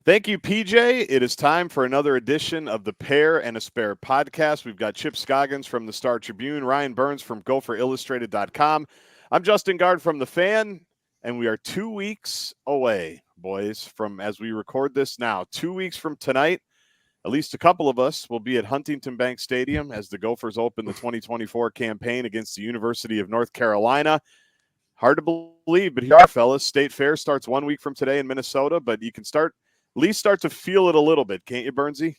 Thank you, PJ. It is time for another edition of the Pair and a Spare podcast. We've got Chip Scoggins from the Star Tribune, Ryan Burns from GopherIllustrated.com. I'm Justin Gard from The Fan, and we are 2 weeks away, boys, from as we record this now. 2 weeks from tonight, at least a couple of us will be at Huntington Bank Stadium as the Gophers open the 2024 campaign against the University of North Carolina. Hard to believe, but here are, fellas. State Fair starts 1 week from today in Minnesota, but you can at least start to feel it a little bit, can't you, Burnsy?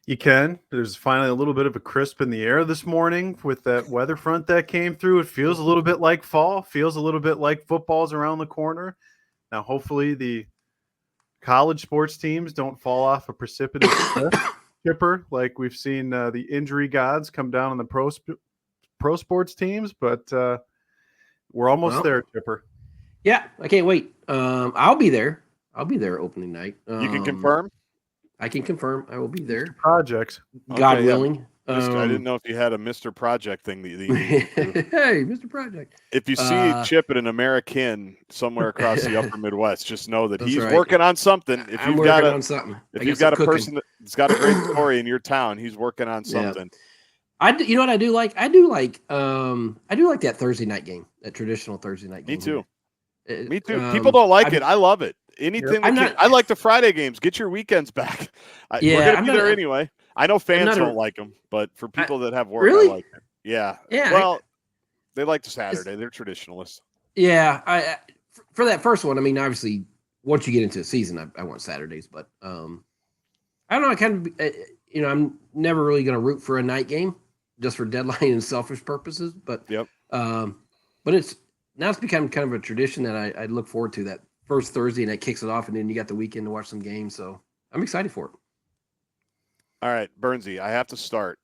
You can. There's finally a little bit of a crisp in the air this morning with that weather front that came through. It feels a little bit like fall, feels a little bit like football's around the corner. Now, hopefully the college sports teams don't fall off a precipitous cliff, Chipper, like we've seen the injury gods come down on the pro sports teams, but we're almost there, Chipper. Yeah, I can't wait. I'll be there. I'll be there opening night. You can confirm? I can confirm. I will be there. Mr. Projects. God willing. I didn't know if you had a Mr. Project thing. Hey, Mr. Project. If you see Chip at an American somewhere across the upper Midwest, just know that he's right. working on something. If I'm you've working got on something. If you've got a person that's got a great story in your town, he's working on something. Yeah. You know what I do like? I do like that Thursday night game, that traditional Thursday night game. Me too. Me too. People don't like it. I love it. Anything. I like the Friday games. Get your weekends back. We're gonna be there anyway. I know fans don't like them, but for people that have work, really? I like it. Yeah. Yeah. Well, they like the Saturday. They're traditionalists. Yeah. For that first one, I mean, obviously, once you get into the season, I want Saturdays, but I don't know. I kind of, I'm never really going to root for a night game just for deadline and selfish purposes. But but it's become kind of a tradition that I look forward to, that first Thursday, and that kicks it off, and then you got the weekend to watch some games. So I'm excited for it. All right, Burnsy, I have to start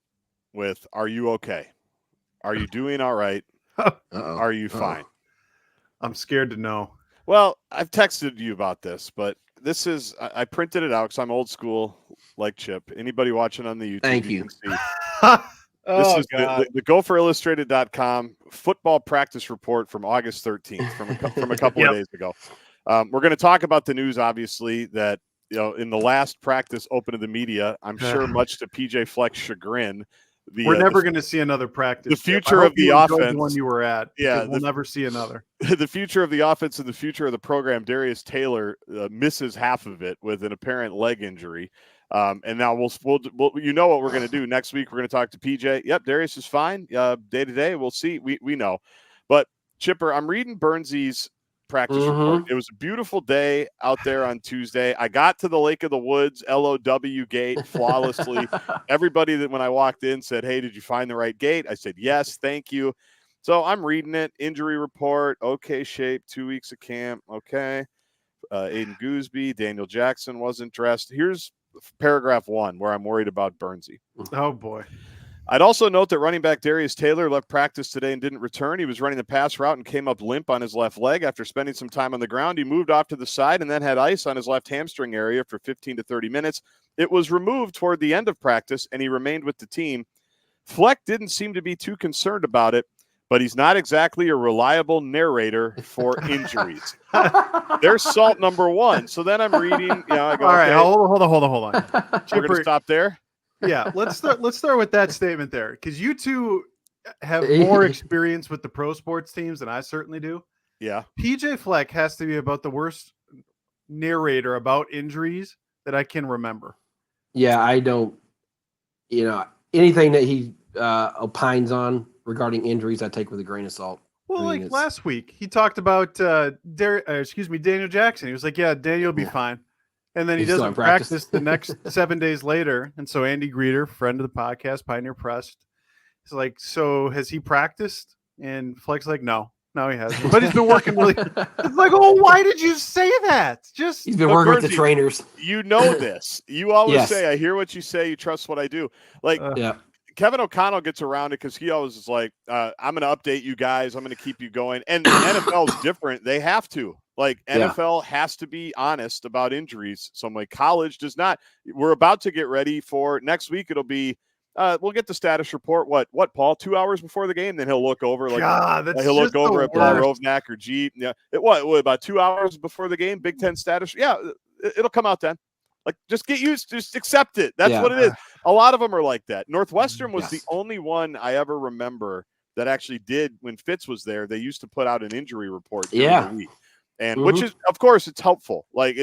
with, are you okay? Are you doing all right? Are you fine? I'm scared to know. Well, I've texted you about this, but this is, I printed it out because I'm old school like Chip. Anybody watching on the YouTube, Thank you. can see. This is the GopherIllustrated.com football practice report from August 13th, from a couple of days ago. We're going to talk about the news, obviously, that in the last practice open to the media, I'm sure much to PJ Fleck's chagrin, we're never going to see another practice. The future of the offense, the one you were at, we'll never see another. The future of the offense and the future of the program. Darius Taylor misses half of it with an apparent leg injury. And now we'll you know what we're going to do next week. We're going to talk to PJ. Yep, Darius is fine. Day to day, we'll see. We know, but Chipper, I'm reading Burnsy's practice report. It was a beautiful day out there on Tuesday. I got to the Lake of the Woods LOW gate flawlessly. Everybody that when I walked in said, "Hey, did you find the right gate?" I said, "Yes, thank you." So I'm reading it. Injury report. Okay shape. 2 weeks of camp. Okay. Aiden Gooseby, Daniel Jackson wasn't dressed. Here's paragraph 1 where I'm worried about Burnsy. Oh boy. I'd also note that running back Darius Taylor left practice today and didn't return. He was running the pass route and came up limp on his left leg. After spending some time on the ground, he moved off to the side and then had ice on his left hamstring area for 15 to 30 minutes. It was removed toward the end of practice, and he remained with the team. Fleck didn't seem to be too concerned about it, but he's not exactly a reliable narrator for injuries. There's salt number 1. So then I'm reading. I go, all right, okay. hold on. We're going to stop there. Yeah, let's start with that statement there, because you two have more experience with the pro sports teams than I certainly do. Yeah. PJ Fleck has to be about the worst narrator about injuries that I can remember. Yeah, I don't, anything that he opines on regarding injuries, I take with a grain of salt. Well, like last week, he talked about Daniel Jackson. He was like, "Yeah, Daniel will be fine," and then he doesn't practice the next 7 days later. And so Andy Greeter, friend of the podcast, Pioneer Press, is like, "So has he practiced?" And Fleck's like, "No, he hasn't, but he's been working really." It's like, "Oh, why did you say that?" He's been working with the trainers. You know this. You always say, "I hear what you say. You trust what I do." Like, Kevin O'Connell gets around it because he always is like, "I'm going to update you guys. I'm going to keep you going." And the NFL is different. They have to. Like, NFL has to be honest about injuries. So I'm like, college does not. We're about to get ready for next week. It'll be. We'll get the status report. What, Paul? 2 hours before the game, then he'll look over like he'll look over at Paul Rovnak or G. Yeah, about 2 hours before the game. Big Ten status. Yeah, it'll come out then. Like, just get used, just accept it. That's what it is. A lot of them are like that. Northwestern was the only one I ever remember that actually did, when Fitz was there, they used to put out an injury report during the week. And which is, of course, it's helpful. Like,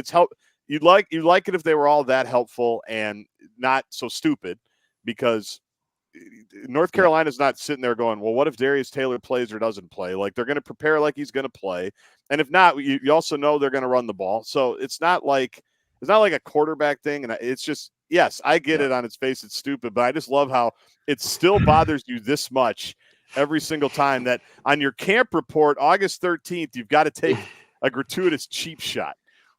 you'd like it if they were all that helpful and not so stupid, because North Carolina's not sitting there going, well, what if Darius Taylor plays or doesn't play? Like, they're going to prepare like he's going to play. And if not, you also know they're going to run the ball. So it's not like a quarterback thing. And it's just, yes, I get it on its face. It's stupid, but I just love how it still bothers you this much every single time that on your camp report, August 13th, you've got to take a gratuitous cheap shot.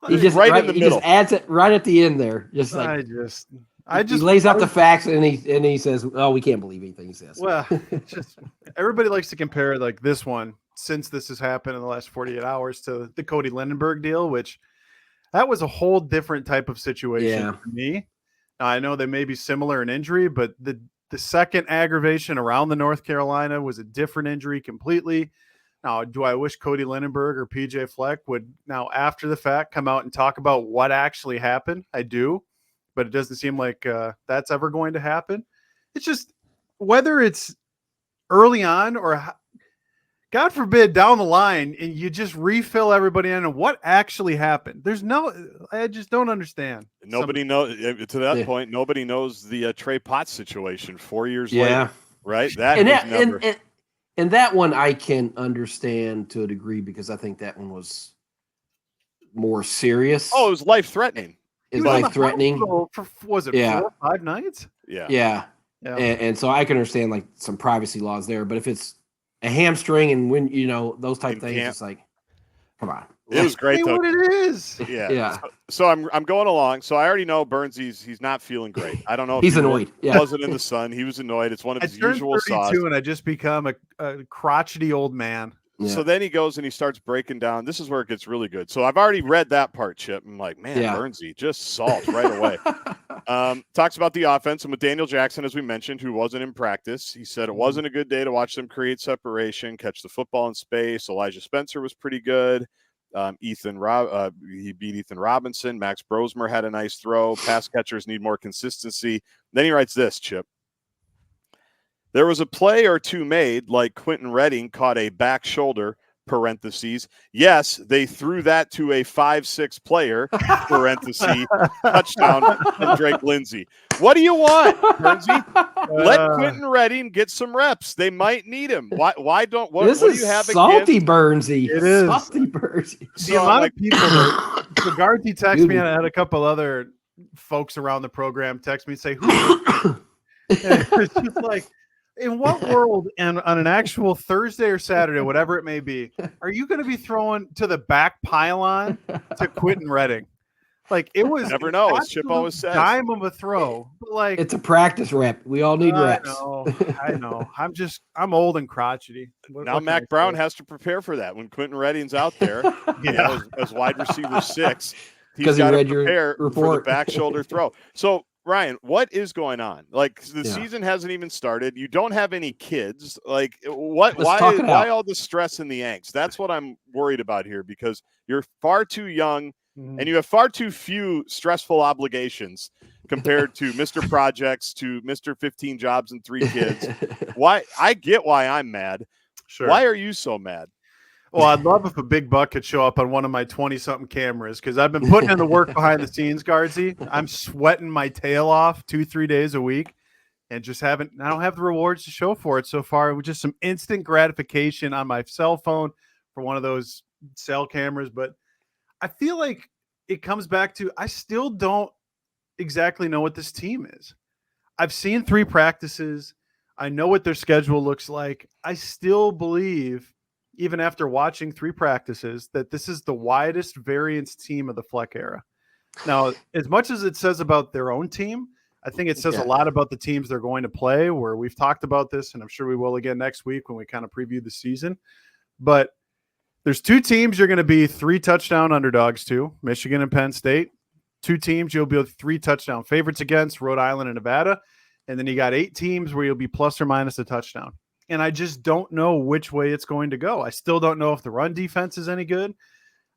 He just in the middle. Just adds it right at the end there. Just like he lays out the facts and he says, "Oh, we can't believe anything he says." Well, just everybody likes to compare like this one, since this has happened in the last 48 hours, to the Cody Lindenberg deal, which that was a whole different type of situation for me. Now, I know they may be similar in injury, but the second aggravation around the North Carolina was a different injury completely. Now, do I wish Cody Lindenberg or PJ Fleck would now, after the fact, come out and talk about what actually happened? I do, but it doesn't seem like that's ever going to happen. It's just, whether it's early on or, God forbid, down the line, and you just refill everybody in on what actually happened. I just don't understand. Nobody knows, to that point, nobody knows the Trey Potts situation 4 years later, right? And that one I can understand to a degree, because I think that one was more serious. Oh, it was life-threatening. It's life-threatening. Was it 4 or 5 nights? Yeah. And so I can understand like some privacy laws there, but if it's a hamstring and when those type of things, it's like, come on. It was great though. What it is. Yeah. So I'm going along. So I already know Burns. He's not feeling great. I don't know if he's annoyed. Wasn't in the sun. He was annoyed. It's one of his usual saws. And I just become a crotchety old man. Yeah. So then he goes and he starts breaking down. This is where it gets really good. So I've already read that part, Chip. I'm like, man, Burnsy, just salt right away. Talks about the offense, and with Daniel Jackson, as we mentioned, who wasn't in practice. He said it wasn't a good day to watch them create separation, catch the football in space. Elijah Spencer was pretty good. He beat Ethan Robinson. Max Brosmer had a nice throw. Pass catchers need more consistency. Then he writes this, Chip. There was a play or two made, like Quentin Redding caught a back shoulder, parentheses. Yes, they threw that to a 5'6" player, parentheses, touchdown from Drake Lindsay. What do you want, Burnsy? Let Quentin Redding get some reps. They might need him. Why don't? What do you have salty against? Burnsy. It is salty Burnsy. The amount of people that Garty texted me, and I had a couple other folks around the program text me and say, "Who?" It's just like, in what world, and on an actual Thursday or Saturday, whatever it may be, are you going to be throwing to the back pylon to Quentin Redding? Like, it was, never know, as Chip always says, dime of a throw. But like, it's a practice rep. We all need reps. I know. I'm old and crotchety. Now Mac Brown has to prepare for that when Quentin Redding's out there, as wide receiver 6. He's got to prepare for the back shoulder throw. So, Ryan, what is going on? Like, the season hasn't even started. You don't have any kids. Like, what? Why all the stress and the angst? That's what I'm worried about here, because you're far too young and you have far too few stressful obligations compared to Mr. Projects, to Mr. 15 jobs and 3 kids. Why? I get why I'm mad. Sure. Why are you so mad? Well, I'd love if a big buck could show up on one of my 20-something cameras, because I've been putting in the work behind the scenes, Guardsy. I'm sweating my tail off 2-3 days a week, and I don't have the rewards to show for it so far. It was just some instant gratification on my cell phone for one of those cell cameras. But I feel like it comes back to, I still don't exactly know what this team is. I've seen 3 practices. I know what their schedule looks like. I still believe, even after watching 3 practices, that this is the widest variance team of the Fleck era. Now, as much as it says about their own team, I think it says a lot about the teams they're going to play, where we've talked about this, and I'm sure we will again next week when we kind of preview the season. But there's 2 teams you're going to be 3 touchdown underdogs to, Michigan and Penn State. 2 teams you'll be 3 touchdown favorites against, Rhode Island and Nevada. And then you got 8 teams where you'll be plus or minus a touchdown. And I just don't know which way it's going to go. I still don't know if the run defense is any good.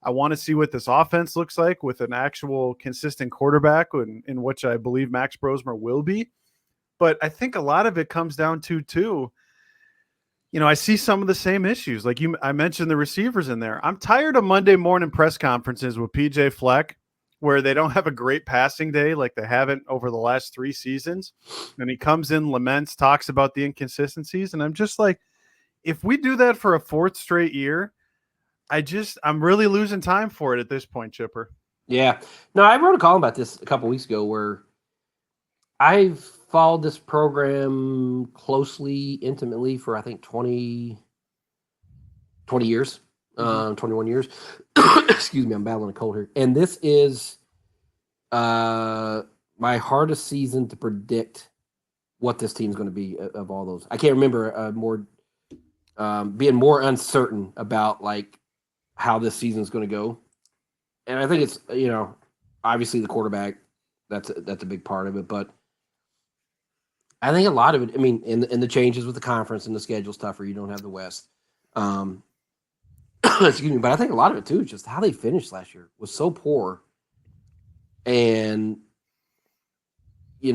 I want to see what this offense looks like with an actual consistent quarterback, in which I believe Max Brosmer will be. But I think a lot of it comes down to, too, I see some of the same issues. Like I mentioned the receivers in there. I'm tired of Monday morning press conferences with PJ Fleck where they don't have a great passing day like they haven't over the last 3 seasons. And he comes in, laments, talks about the inconsistencies. And I'm just like, if we do that for a 4th straight year, I'm really losing time for it at this point, Chipper. Yeah. No, I wrote a column about this a couple weeks ago where I've followed this program closely, intimately for I think 20 years, 21 years. Excuse me, I'm battling a cold here. And this is my hardest season to predict what this team's going to be of all those. I can't remember being more uncertain about like how this season's going to go. And I think it's, obviously the quarterback, that's a big part of it, but I think a lot of it, in the changes with the conference and the schedule stuff where you don't have the West. Excuse me, but I think a lot of it too is just how they finished last year was so poor. And, I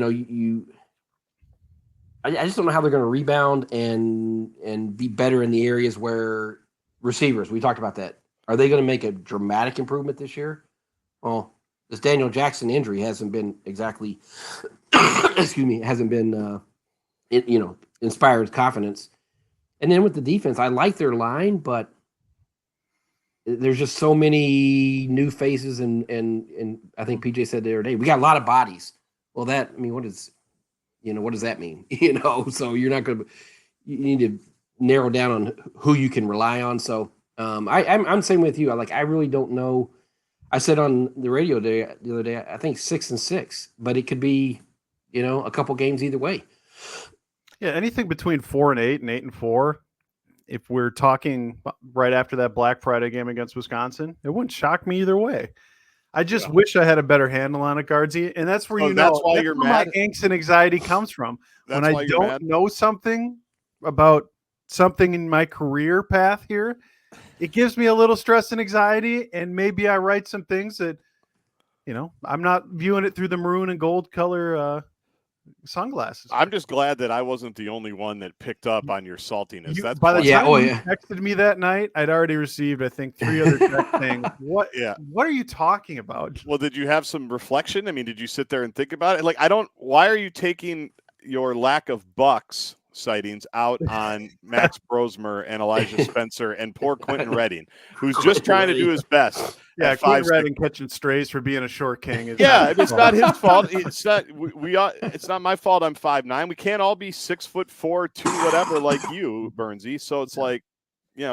just don't know how they're going to rebound and be better in the areas where receivers, we talked about that. Are they going to make a dramatic improvement this year? Well, this Daniel Jackson injury hasn't been exactly, inspired confidence. And then with the defense, I like their line, but there's just so many new faces. And I think PJ said the other day, we got a lot of bodies. Well, what does that mean? So you're not going to, you need to narrow down on who you can rely on. So I'm the same with you. I really don't know. I said on the radio the other day, I think 6-6, but it could be, a couple games either way. Yeah, anything between 4-8 and 8-4. If we're talking right after that Black Friday game against Wisconsin, it wouldn't shock me either way. I just wish I had a better handle on it, Guardsy, and that's where that's why you're mad. My angst and anxiety comes from. That's when why I you're don't mad? know something about something in my career path here, it gives me a little stress and anxiety, and maybe I write some things that, I'm not viewing it through the maroon and gold color sunglasses. I'm just glad that I wasn't the only one that picked up on your saltiness. That's by the plenty. time you texted me that night, I'd already received, I think, 3 other texts saying, "What? Yeah, what are you talking about?" Well, did you have some reflection? Did you sit there and think about it? Why are you taking your lack of Bucks sightings out on Max Brosmer and Elijah Spencer and poor Quentin Redding, who's just trying to do his best? Yeah, Quentin Redding catching strays for being a short king. It's not his fault. It's not. It's not my fault. I'm 5'9". We can't all be 6'4", 2 whatever like you, Burnsy. So it's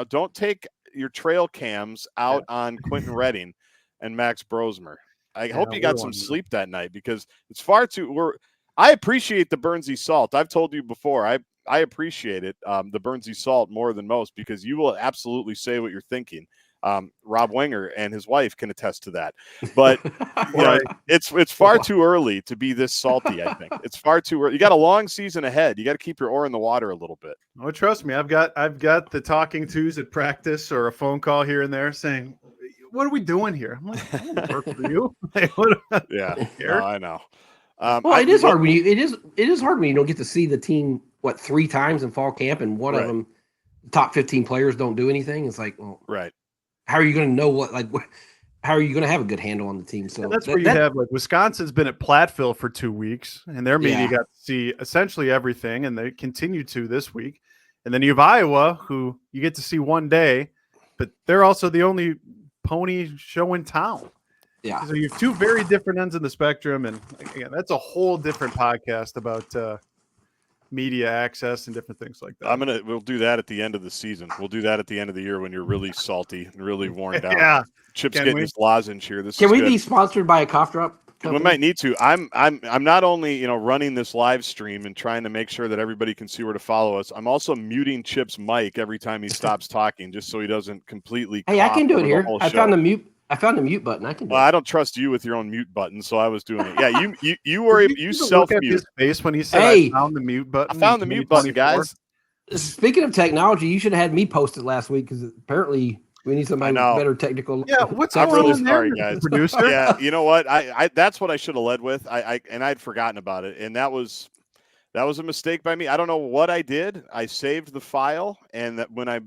don't take your trail cams out on Quentin Redding and Max Brosmer. I hope you got some sleep that night because it's far too. I appreciate the Burnsy salt. I've told you before. I appreciate it, the Burnsy salt more than most because you will absolutely say what you're thinking. Rob Wenger and his wife can attest to that, but it's far too early to be this salty. I think it's far too early. You got a long season ahead. You got to keep your oar in the water a little bit. Oh, trust me, I've got the talking tos at practice or a phone call here and there saying, "What are we doing here?" I'm like, "I don't work for you." I know. It is hard when you don't get to see the team 3 times in fall camp and one of them top 15 players don't do anything. It's like, well, right. How are you going to know how are you going to have a good handle on the team? So and that's where you have Wisconsin's been at Platteville for 2 weeks and their media got to see essentially everything and they continue to this week. And then you have Iowa who you get to see one day, but they're also the only pony show in town. Yeah. So you have 2 very different ends of the spectrum. And again, that's a whole different podcast about media access and different things like that. We'll do that at the end of the season. We'll do that at the end of the year when you're really salty and really worn down. Yeah. Chip's getting his lozenge here. Can we be sponsored by a cough drop company? We might need to. I'm not only, running this live stream and trying to make sure that everybody can see where to follow us. I'm also muting Chip's mic every time he stops talking just so he doesn't completely Hey, I can do it here. I found the mute button. I can do it. I don't trust you with your own mute button, so I was doing it. Yeah, you were you self-mute. His face when he said, "I found the mute button." I found the mute button, guys. Speaking of technology, you should have had me post it last week because apparently We need somebody with better technical. Yeah, what's I'm going really on sorry, there, guys. producer? Yeah, you know what? I that's what I should have led with. I'd forgotten about it, and that was a mistake by me. I don't know what I did. I saved the file, and that when I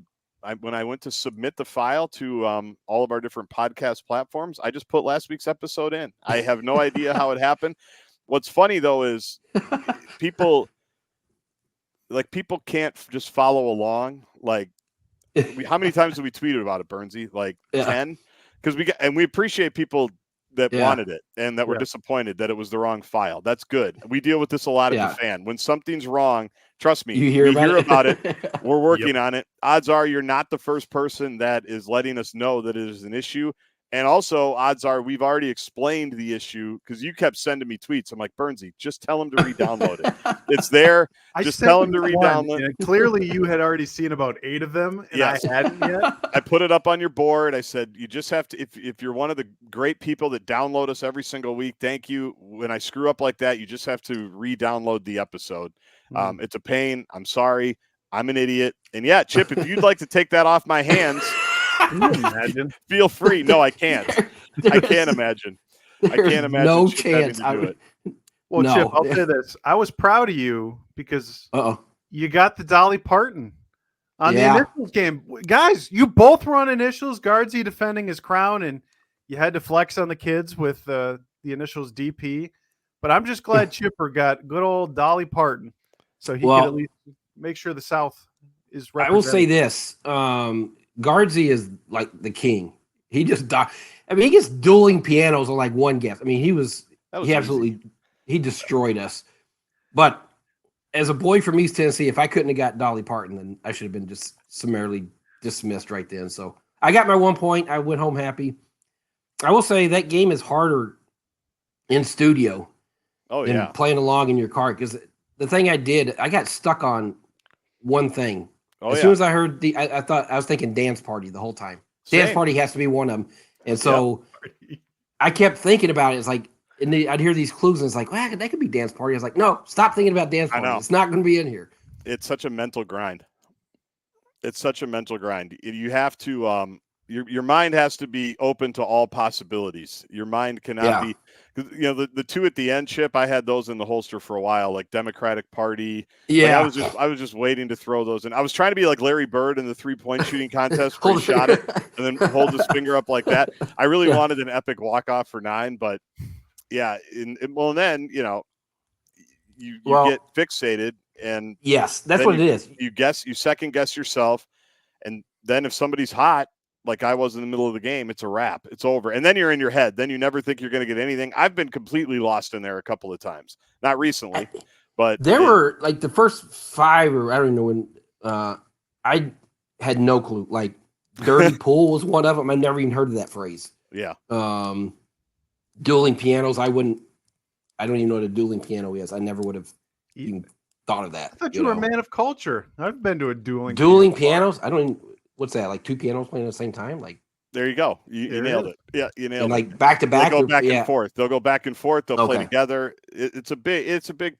went to submit the file to all of our different podcast platforms, I just put last week's episode in. I have no idea how it happened. What's funny though is people can't just follow along. Like, how many times have we tweeted about it, Bernsey? Like 10? Because we appreciate people that wanted it and that were disappointed that it was the wrong file. That's good. We deal with this a lot at the fan. When something's wrong, trust me, we hear about it. We're working on it. Odds are you're not the first person that is letting us know that it is an issue. And also, odds are we've already explained the issue because you kept sending me tweets. I'm like, Bernsey, just tell him to re-download it. It's there. Just tell him to re-download it. Clearly, you had already seen about 8 of them, and I hadn't yet. I put it up on your board. I said, you just have to, if you're one of the great people that download us every single week, thank you. When I screw up like that, you just have to re-download the episode. It's a pain. I'm sorry. I'm an idiot. And yeah, Chip, if you'd like to take that off my hands, can you imagine? Feel free. No, I can't. I can't imagine. I can't imagine. No Chip chance. having to do it. Well, no. Chip, I'll say this. I was proud of you because you got the Dolly Parton on the initials game. Guys, you both were on initials. Guardsy defending his crown, and you had to flex on the kids with the initials DP. But I'm just glad Chipper got good old Dolly Parton, so he could at least make sure the South is represented. I will say this. Guardsy is like the king. He just he gets dueling pianos on like one guess. I mean, he destroyed us. But as a boy from East Tennessee, if I couldn't have got Dolly Parton, then I should have been just summarily dismissed right then. So I got my 1 point. I went home happy. I will say that game is harder in studio than playing along in your car, because the thing I did, I got stuck on one thing. As soon as I heard I was thinking dance party the whole time. Dance party has to be one of them. And so I kept thinking about it. It's like, and I'd hear these clues and it's like, well, that could be dance party. I was like, no, stop thinking about dance party. It's not going to be in here. It's such a mental grind. You have to, your mind has to be open to all possibilities. Your mind cannot be, the two at the end, Chip, I had those in the holster for a while, like Democratic Party. Yeah. Like I was just waiting to throw those in. I was trying to be like Larry Bird in the 3-point shooting contest where he shot it and then hold his finger up like that. I really wanted an epic walk-off for 9, but and then, you get fixated, and yes, that's what it is. You second guess yourself. And then if somebody's hot, like I was in the middle of the game, it's a wrap. It's over. And then you're in your head. Then you never think you're going to get anything. I've been completely lost in there a couple of times. Not recently, but there were like the first 5, or I don't even know when, I had no clue. Like dirty pool was one of them. I never even heard of that phrase. Yeah. Dueling pianos. I don't even know what a dueling piano is. I never would have even thought of that. I thought you were a man of culture. I've been to a dueling pianos. I don't even, what's that? Like 2 pianos playing at the same time? Like, there you go. You nailed it. Yeah, you nailed it. Like back to back. They'll go back and forth. They'll go back and forth. They'll play together. It's a big.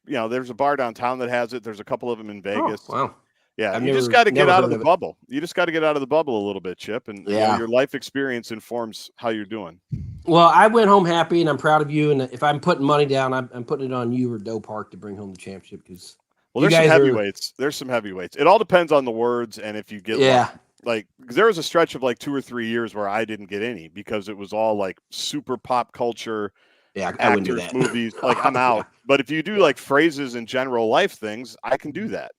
There's a bar downtown that has it. There's a couple of them in Vegas. Oh, wow. Yeah, you just got to get out of the bubble. You just got to get out of the bubble a little bit, Chip, and your life experience informs how you're doing. Well, I went home happy, and I'm proud of you. And if I'm putting money down, I'm putting it on you or Doe Park to bring home the championship, because there's some heavyweights. There's some heavyweights. It all depends on the words and if you get lucky. Like there was a stretch of like 2 or 3 years where I didn't get any because it was all like super pop culture. Yeah, I wouldn't do that. Movies. Like I'm out. But if you do like phrases and general life things, I can do that.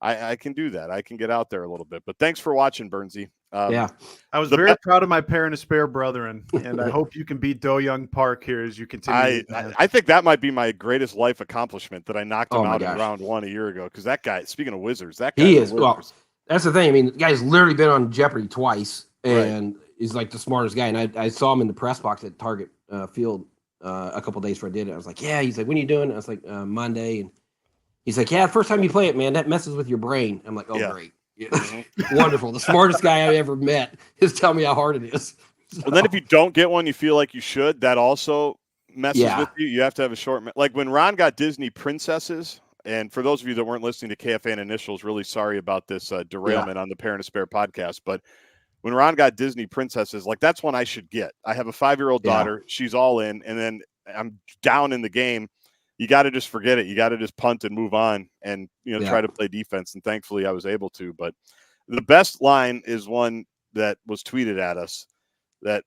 I can do that. I can get out there a little bit. But thanks for watching, Bernsey. I was very proud of my Parent and Spare brethren, and I hope you can beat Do Young Park here as you continue. I think that might be my greatest life accomplishment, that I knocked him out in round 1 a year ago. Because that guy, speaking of wizards, that guy is. Well, that's the thing. I mean, the guy's literally been on Jeopardy twice, and he's like the smartest guy. And I saw him in the press box at Target Field a couple days before I did it. I was like, yeah. He's like, when are you doing it? I was like, Monday. And he's like, yeah, the first time you play it, man, that messes with your brain. I'm like, great. Yeah. Wonderful. The smartest guy I ever met is telling me how hard it is. So. And then if you don't get one, you feel like you should. That also messes with you. You have to have a short – like when Ron got Disney Princesses, and for those of you that weren't listening to KFAN Initials, really sorry about this derailment on the Parent and Spare podcast. But when Ron got Disney princesses, like that's one I should get. I have a 5-year-old daughter. She's all in. And then I'm down in the game. You got to just forget it. You got to just punt and move on and, try to play defense. And thankfully I was able to. But the best line is one that was tweeted at us that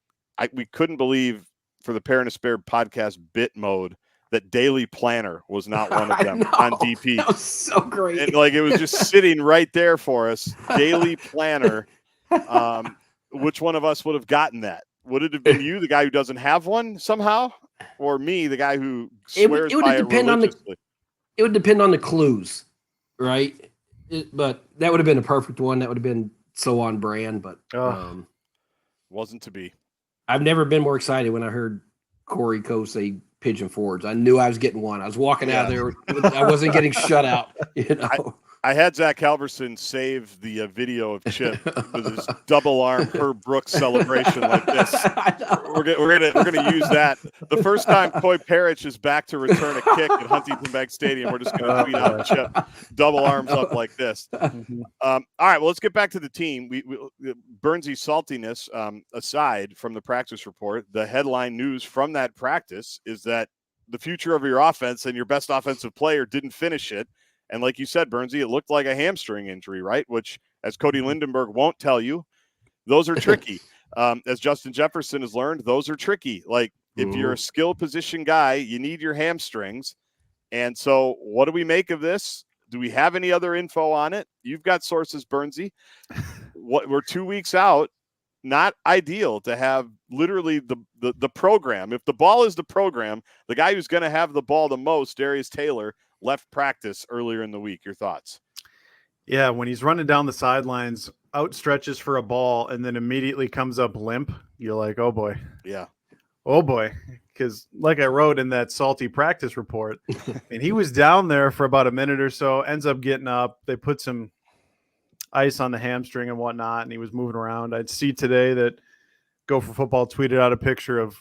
we couldn't believe for the Parent Despair podcast bit mode that Daily Planner was not one of them on DP. That was so great. And it was just sitting right there for us. Daily Planner. Which one of us would have gotten that? Would it have been you, the guy who doesn't have one somehow, or me, the guy who swears by it religiously? It would depend on the clues, right? But that would have been a perfect one. That would have been so on brand, but wasn't to be. I've never been more excited when I heard Corey Coe say Pigeon Forge. I knew I was getting one. I was walking out of there. I wasn't getting shut out. I had Zach Halverson save the video of Chip with his double arm Herb Brooks celebration like this. We're gonna use that. The first time Coy Parrish is back to return a kick at Huntington Bank Stadium, we're just gonna tweet out Chip double arms up like this. All right, well, let's get back to the team. We Burnsy's saltiness aside from the practice report, the headline news from that practice is that the future of your offense and your best offensive player didn't finish it. And like you said, Burnsy, it looked like a hamstring injury, right? Which, as Cody Lindenberg won't tell you, those are tricky. As Justin Jefferson has learned, those are tricky. Like, if you're a skill position guy, you need your hamstrings. And so what do we make of this? Do we have any other info on it? You've got sources, Burnsy. We're 2 weeks out. Not ideal to have literally the program. If the ball is the program, the guy who's going to have the ball the most, Darius Taylor, left practice earlier in the week. Your thoughts? Yeah, when he's running down the sidelines, outstretches for a ball, and then immediately comes up limp, you're like, oh boy. Yeah. Oh boy. Because like I wrote in that salty practice report, and he was down there for about a minute or so, ends up getting up. They put some ice on the hamstring and whatnot, and he was moving around. I'd see today that Gopher Football tweeted out a picture of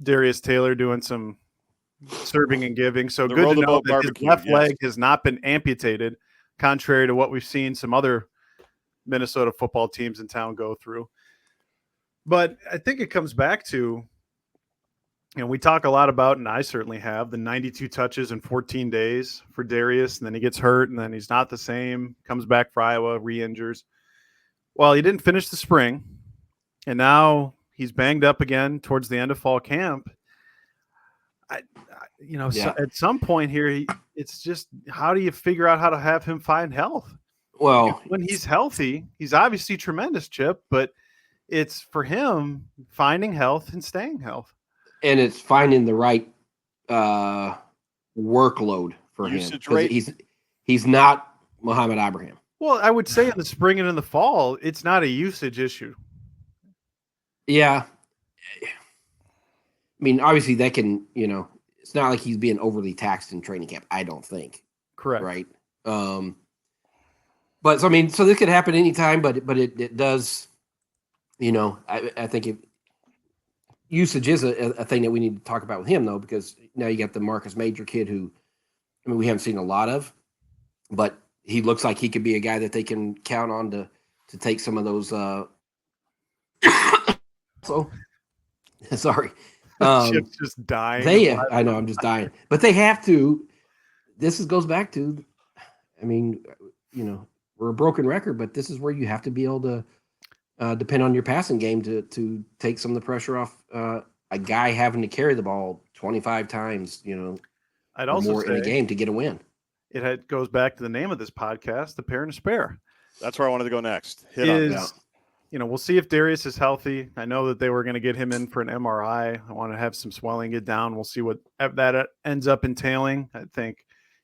Darius Taylor doing some serving and giving. So good to know that his left leg has not been amputated, contrary to what we've seen some other Minnesota football teams in town go through. But I think it comes back to, we talk a lot about, and I certainly have, the 92 touches in 14 days for Darius, and then he gets hurt, and then he's not the same, comes back for Iowa, re-injures. Well, he didn't finish the spring, and now he's banged up again towards the end of fall camp. So at some point here, it's just, how do you figure out how to have him find health? Well, when he's healthy, he's obviously tremendous, Chip, but it's for him finding health and staying healthy. And it's finding the right workload for usage him. Rate. He's not Muhammad Abraham. Well, I would say in the spring and in the fall, it's not a usage issue. Yeah. I mean, obviously that can, it's not like he's being overly taxed in training camp, I don't think. Correct. Right. But so this could happen anytime, but it does, I think usage is a thing that we need to talk about with him, though, because now you got the Marcus Major kid who, we haven't seen a lot of, but he looks like he could be a guy that they can count on to take some of those. Sorry. Chip's just dying. I know, I'm just dying. But they have to. Goes back to, we're a broken record, but this is where you have to be able to depend on your passing game to take some of the pressure off a guy having to carry the ball 25 times, I'd also more say in a game to get a win. It goes back to the name of this podcast, the Parent Despair. That's where I wanted to go next. We'll see if Darius is healthy. I know that they were going to get him in for an MRI. I want to have some swelling get down. We'll see what that ends up entailing. I think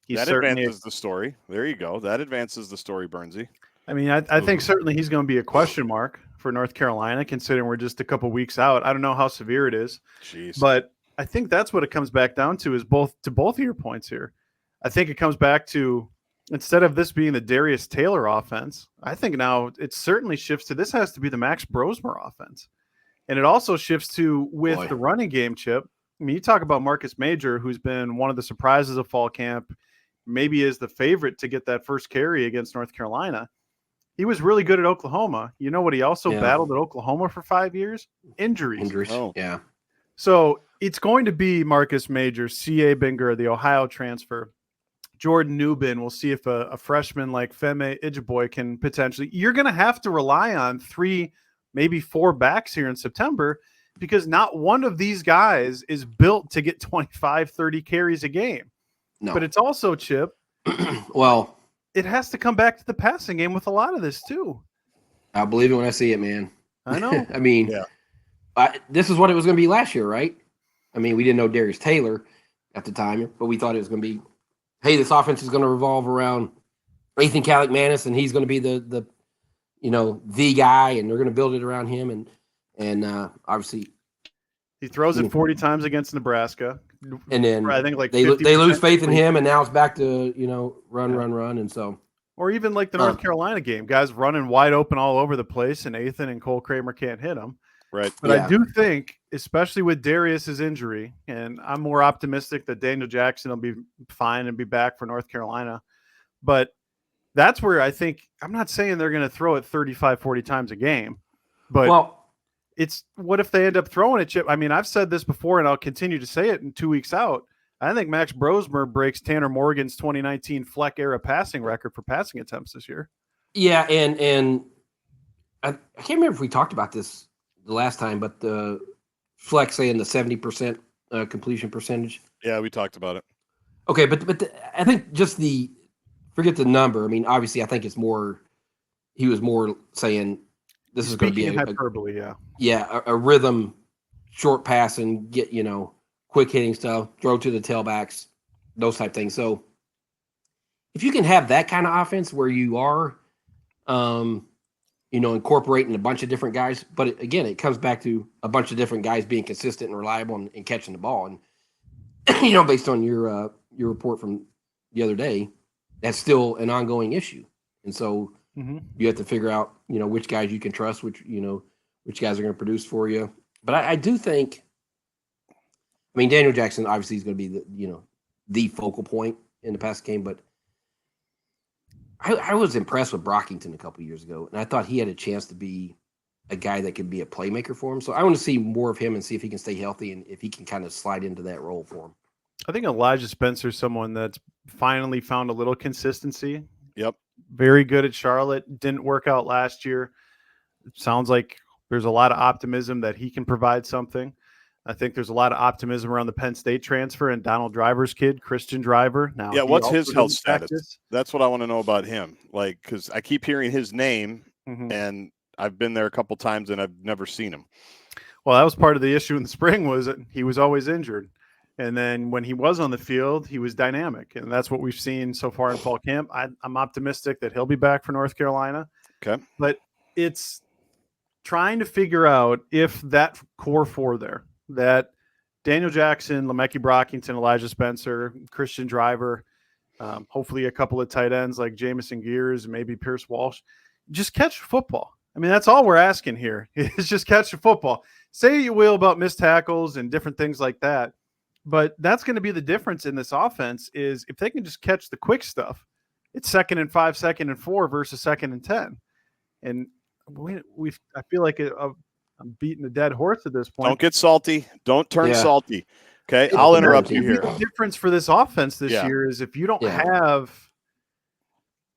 that advances the story. There you go. That advances the story, Burnsy. I think certainly he's going to be a question mark for North Carolina, considering we're just a couple weeks out. I don't know how severe it is. Jeez. But I think that's what it comes back down to, is both of your points here. I think it comes back to, instead of this being the Darius Taylor offense, I think now it certainly shifts to, this has to be the Max Brosmer offense. And it also shifts to, with the running game, Chip. You talk about Marcus Major, who's been one of the surprises of fall camp, maybe is the favorite to get that first carry against North Carolina. He was really good at Oklahoma. You know what he also Yeah. battled at Oklahoma for 5 years? Injuries. Oh. Yeah. So it's going to be Marcus Major, C.A. Binger, the Ohio transfer. Jordan Newbin. We'll see if a freshman like Femi Ijiboy can potentially. You're going to have to rely on 3, maybe 4 backs here in September because not one of these guys is built to get 25, 30 carries a game. No. But it's also, Chip, well, it has to come back to the passing game with a lot of this too. I'll believe it when I see it, man. I know. I mean, this is what it was going to be last year, right? I mean, we didn't know Darius Taylor at the time, but we thought it was going to be, hey, this offense is going to revolve around Ethan Kaliakmanis, and he's going to be the guy, and they're going to build it around him. And obviously, he throws it 40 times against Nebraska, and then I think like they lose faith in him, and now it's back to run, and so. Or even like the North Carolina game, guys running wide open all over the place, and Ethan and Cole Kramer can't hit them. Right. But I do think, especially with Darius's injury, and I'm more optimistic that Daniel Jackson will be fine and be back for North Carolina. But that's where I think, I'm not saying they're going to throw it 35, 40 times a game, but it's what if they end up throwing it, Chip? I mean, I've said this before, and I'll continue to say it in 2 weeks out. I think Max Brosmer breaks Tanner Morgan's 2019 Fleck era passing record for passing attempts this year. Yeah, and I can't remember if we talked about this the last time, but the Fleck saying the 70% completion percentage. Yeah, we talked about it. Okay, but I think just forget the number. I mean, obviously, I think it's more. He was more saying this is going to be hyperbole. A rhythm, short pass, and get quick hitting stuff, throw to the tailbacks, those type things. So if you can have that kind of offense where you are, incorporating a bunch of different guys, but again, it comes back to a bunch of different guys being consistent and reliable and catching the ball. And, based on your report from the other day, that's still an ongoing issue. And so you have to figure out, which guys you can trust, which guys are going to produce for you. But I do think, Daniel Jackson obviously is going to be the focal point in the pass game, but I was impressed with Brockington a couple of years ago, and I thought he had a chance to be a guy that could be a playmaker for him. So I want to see more of him and see if he can stay healthy and if he can kind of slide into that role for him. I think Elijah Spencer is someone that's finally found a little consistency. Yep. Very good at Charlotte. Didn't work out last year. It sounds like there's a lot of optimism that he can provide something. I think there's a lot of optimism around the Penn State transfer and Donald Driver's kid, Christian Driver. Now, yeah, what's his health status? That's what I want to know about him. Like, because I keep hearing his name, and I've been there a couple times, and I've never seen him. Well, that was part of the issue in the spring was that he was always injured. And then when he was on the field, he was dynamic. And that's what we've seen so far in fall camp. I'm optimistic that he'll be back for North Carolina. Okay. But it's trying to figure out if that core four there, that Daniel Jackson, Lemeki Brockington, Elijah Spencer, Christian Driver, hopefully a couple of tight ends like Jamison Gears, maybe Pierce Walsh, just catch football. I mean, that's all we're asking here is just catch the football. Say you will about missed tackles and different things like that. But that's going to be the difference in this offense is if they can just catch the quick stuff, it's 2nd and 5, 2nd and 4 versus 2nd and 10. And I feel like I'm beating a dead horse at this point. Don't get salty. Don't turn salty. Okay, I'll interrupt you here. The difference for this offense this year is if you don't have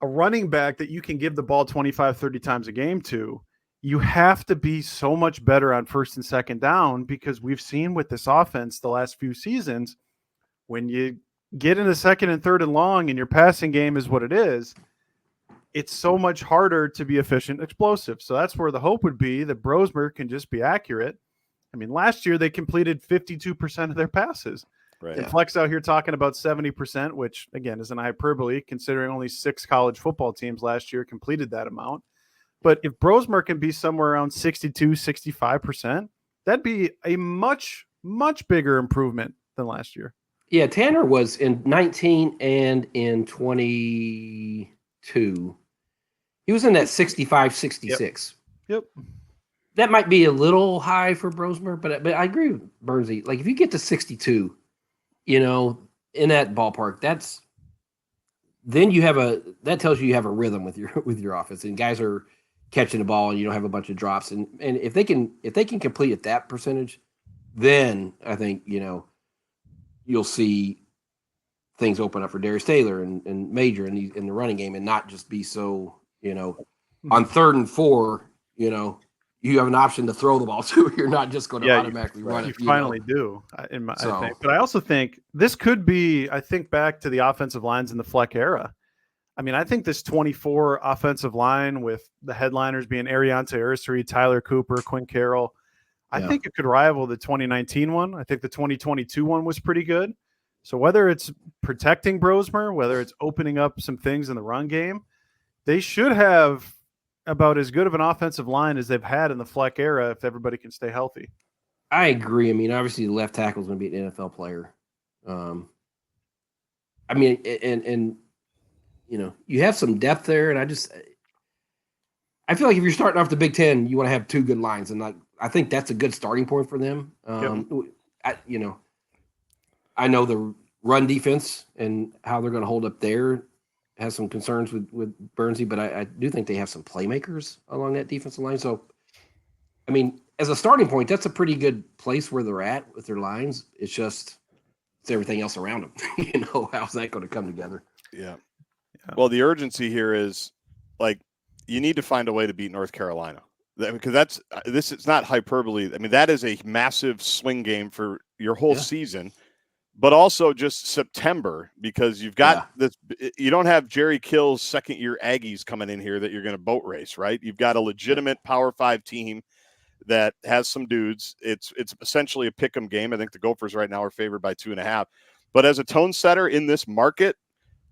a running back that you can give the ball 25, 30 times a game to, you have to be so much better on 1st and 2nd down because we've seen with this offense the last few seasons, when you get into 2nd and 3rd and long and your passing game is what it is, it's so much harder to be efficient, explosive. So that's where the hope would be that Brosmer can just be accurate. I mean, last year they completed 52% of their passes. Right. And Flex out here talking about 70%, which again is an hyperbole considering only 6 college football teams last year completed that amount. But if Brosmer can be somewhere around 62, 65%, that'd be a much, much bigger improvement than last year. Yeah, Tanner was in 19 and in 22. He was in that 65, 66. Yep. That might be a little high for Brosmer, but I agree with Bernsey. Like, if you get to 62, in that ballpark, then that tells you have a rhythm with your offense, and guys are catching the ball, and you don't have a bunch of drops. And if they can complete at that percentage, then I think you'll see things open up for Darius Taylor and Major in the running game, and not just be so on 3rd and 4, you have an option to throw the ball too. You're not just going to automatically run it. You finally do, I think. But I also think this could be, I think back to the offensive lines in the Fleck era. I mean, I think this 24 offensive line with the headliners being Ariante Ursary, Tyler Cooper, Quinn Carroll, I think it could rival the 2019 one. I think the 2022 one was pretty good. So whether it's protecting Brosmer, whether it's opening up some things in the run game, they should have about as good of an offensive line as they've had in the Fleck era if everybody can stay healthy. I agree. I mean, obviously the left tackle is going to be an NFL player. I mean, and you have some depth there, and I feel like if you're starting off the Big Ten, you want to have 2 good lines, and I think that's a good starting point for them. I know the run defense and how they're going to hold up there has some concerns with Bernsey, but I do think they have some playmakers along that defensive line. So, I mean, as a starting point, that's a pretty good place where they're at with their lines. It's everything else around them. How's that going to come together? Yeah. Well, the urgency here is you need to find a way to beat North Carolina, because it's not hyperbole. I mean, that is a massive swing game for your whole season. But also just September, because you've got this. You don't have Jerry Kill's second-year Aggies coming in here that you're going to boat race, right? You've got a legitimate Power 5 team that has some dudes. It's essentially a pick'em game. I think the Gophers right now are favored by 2.5. But as a tone setter in this market,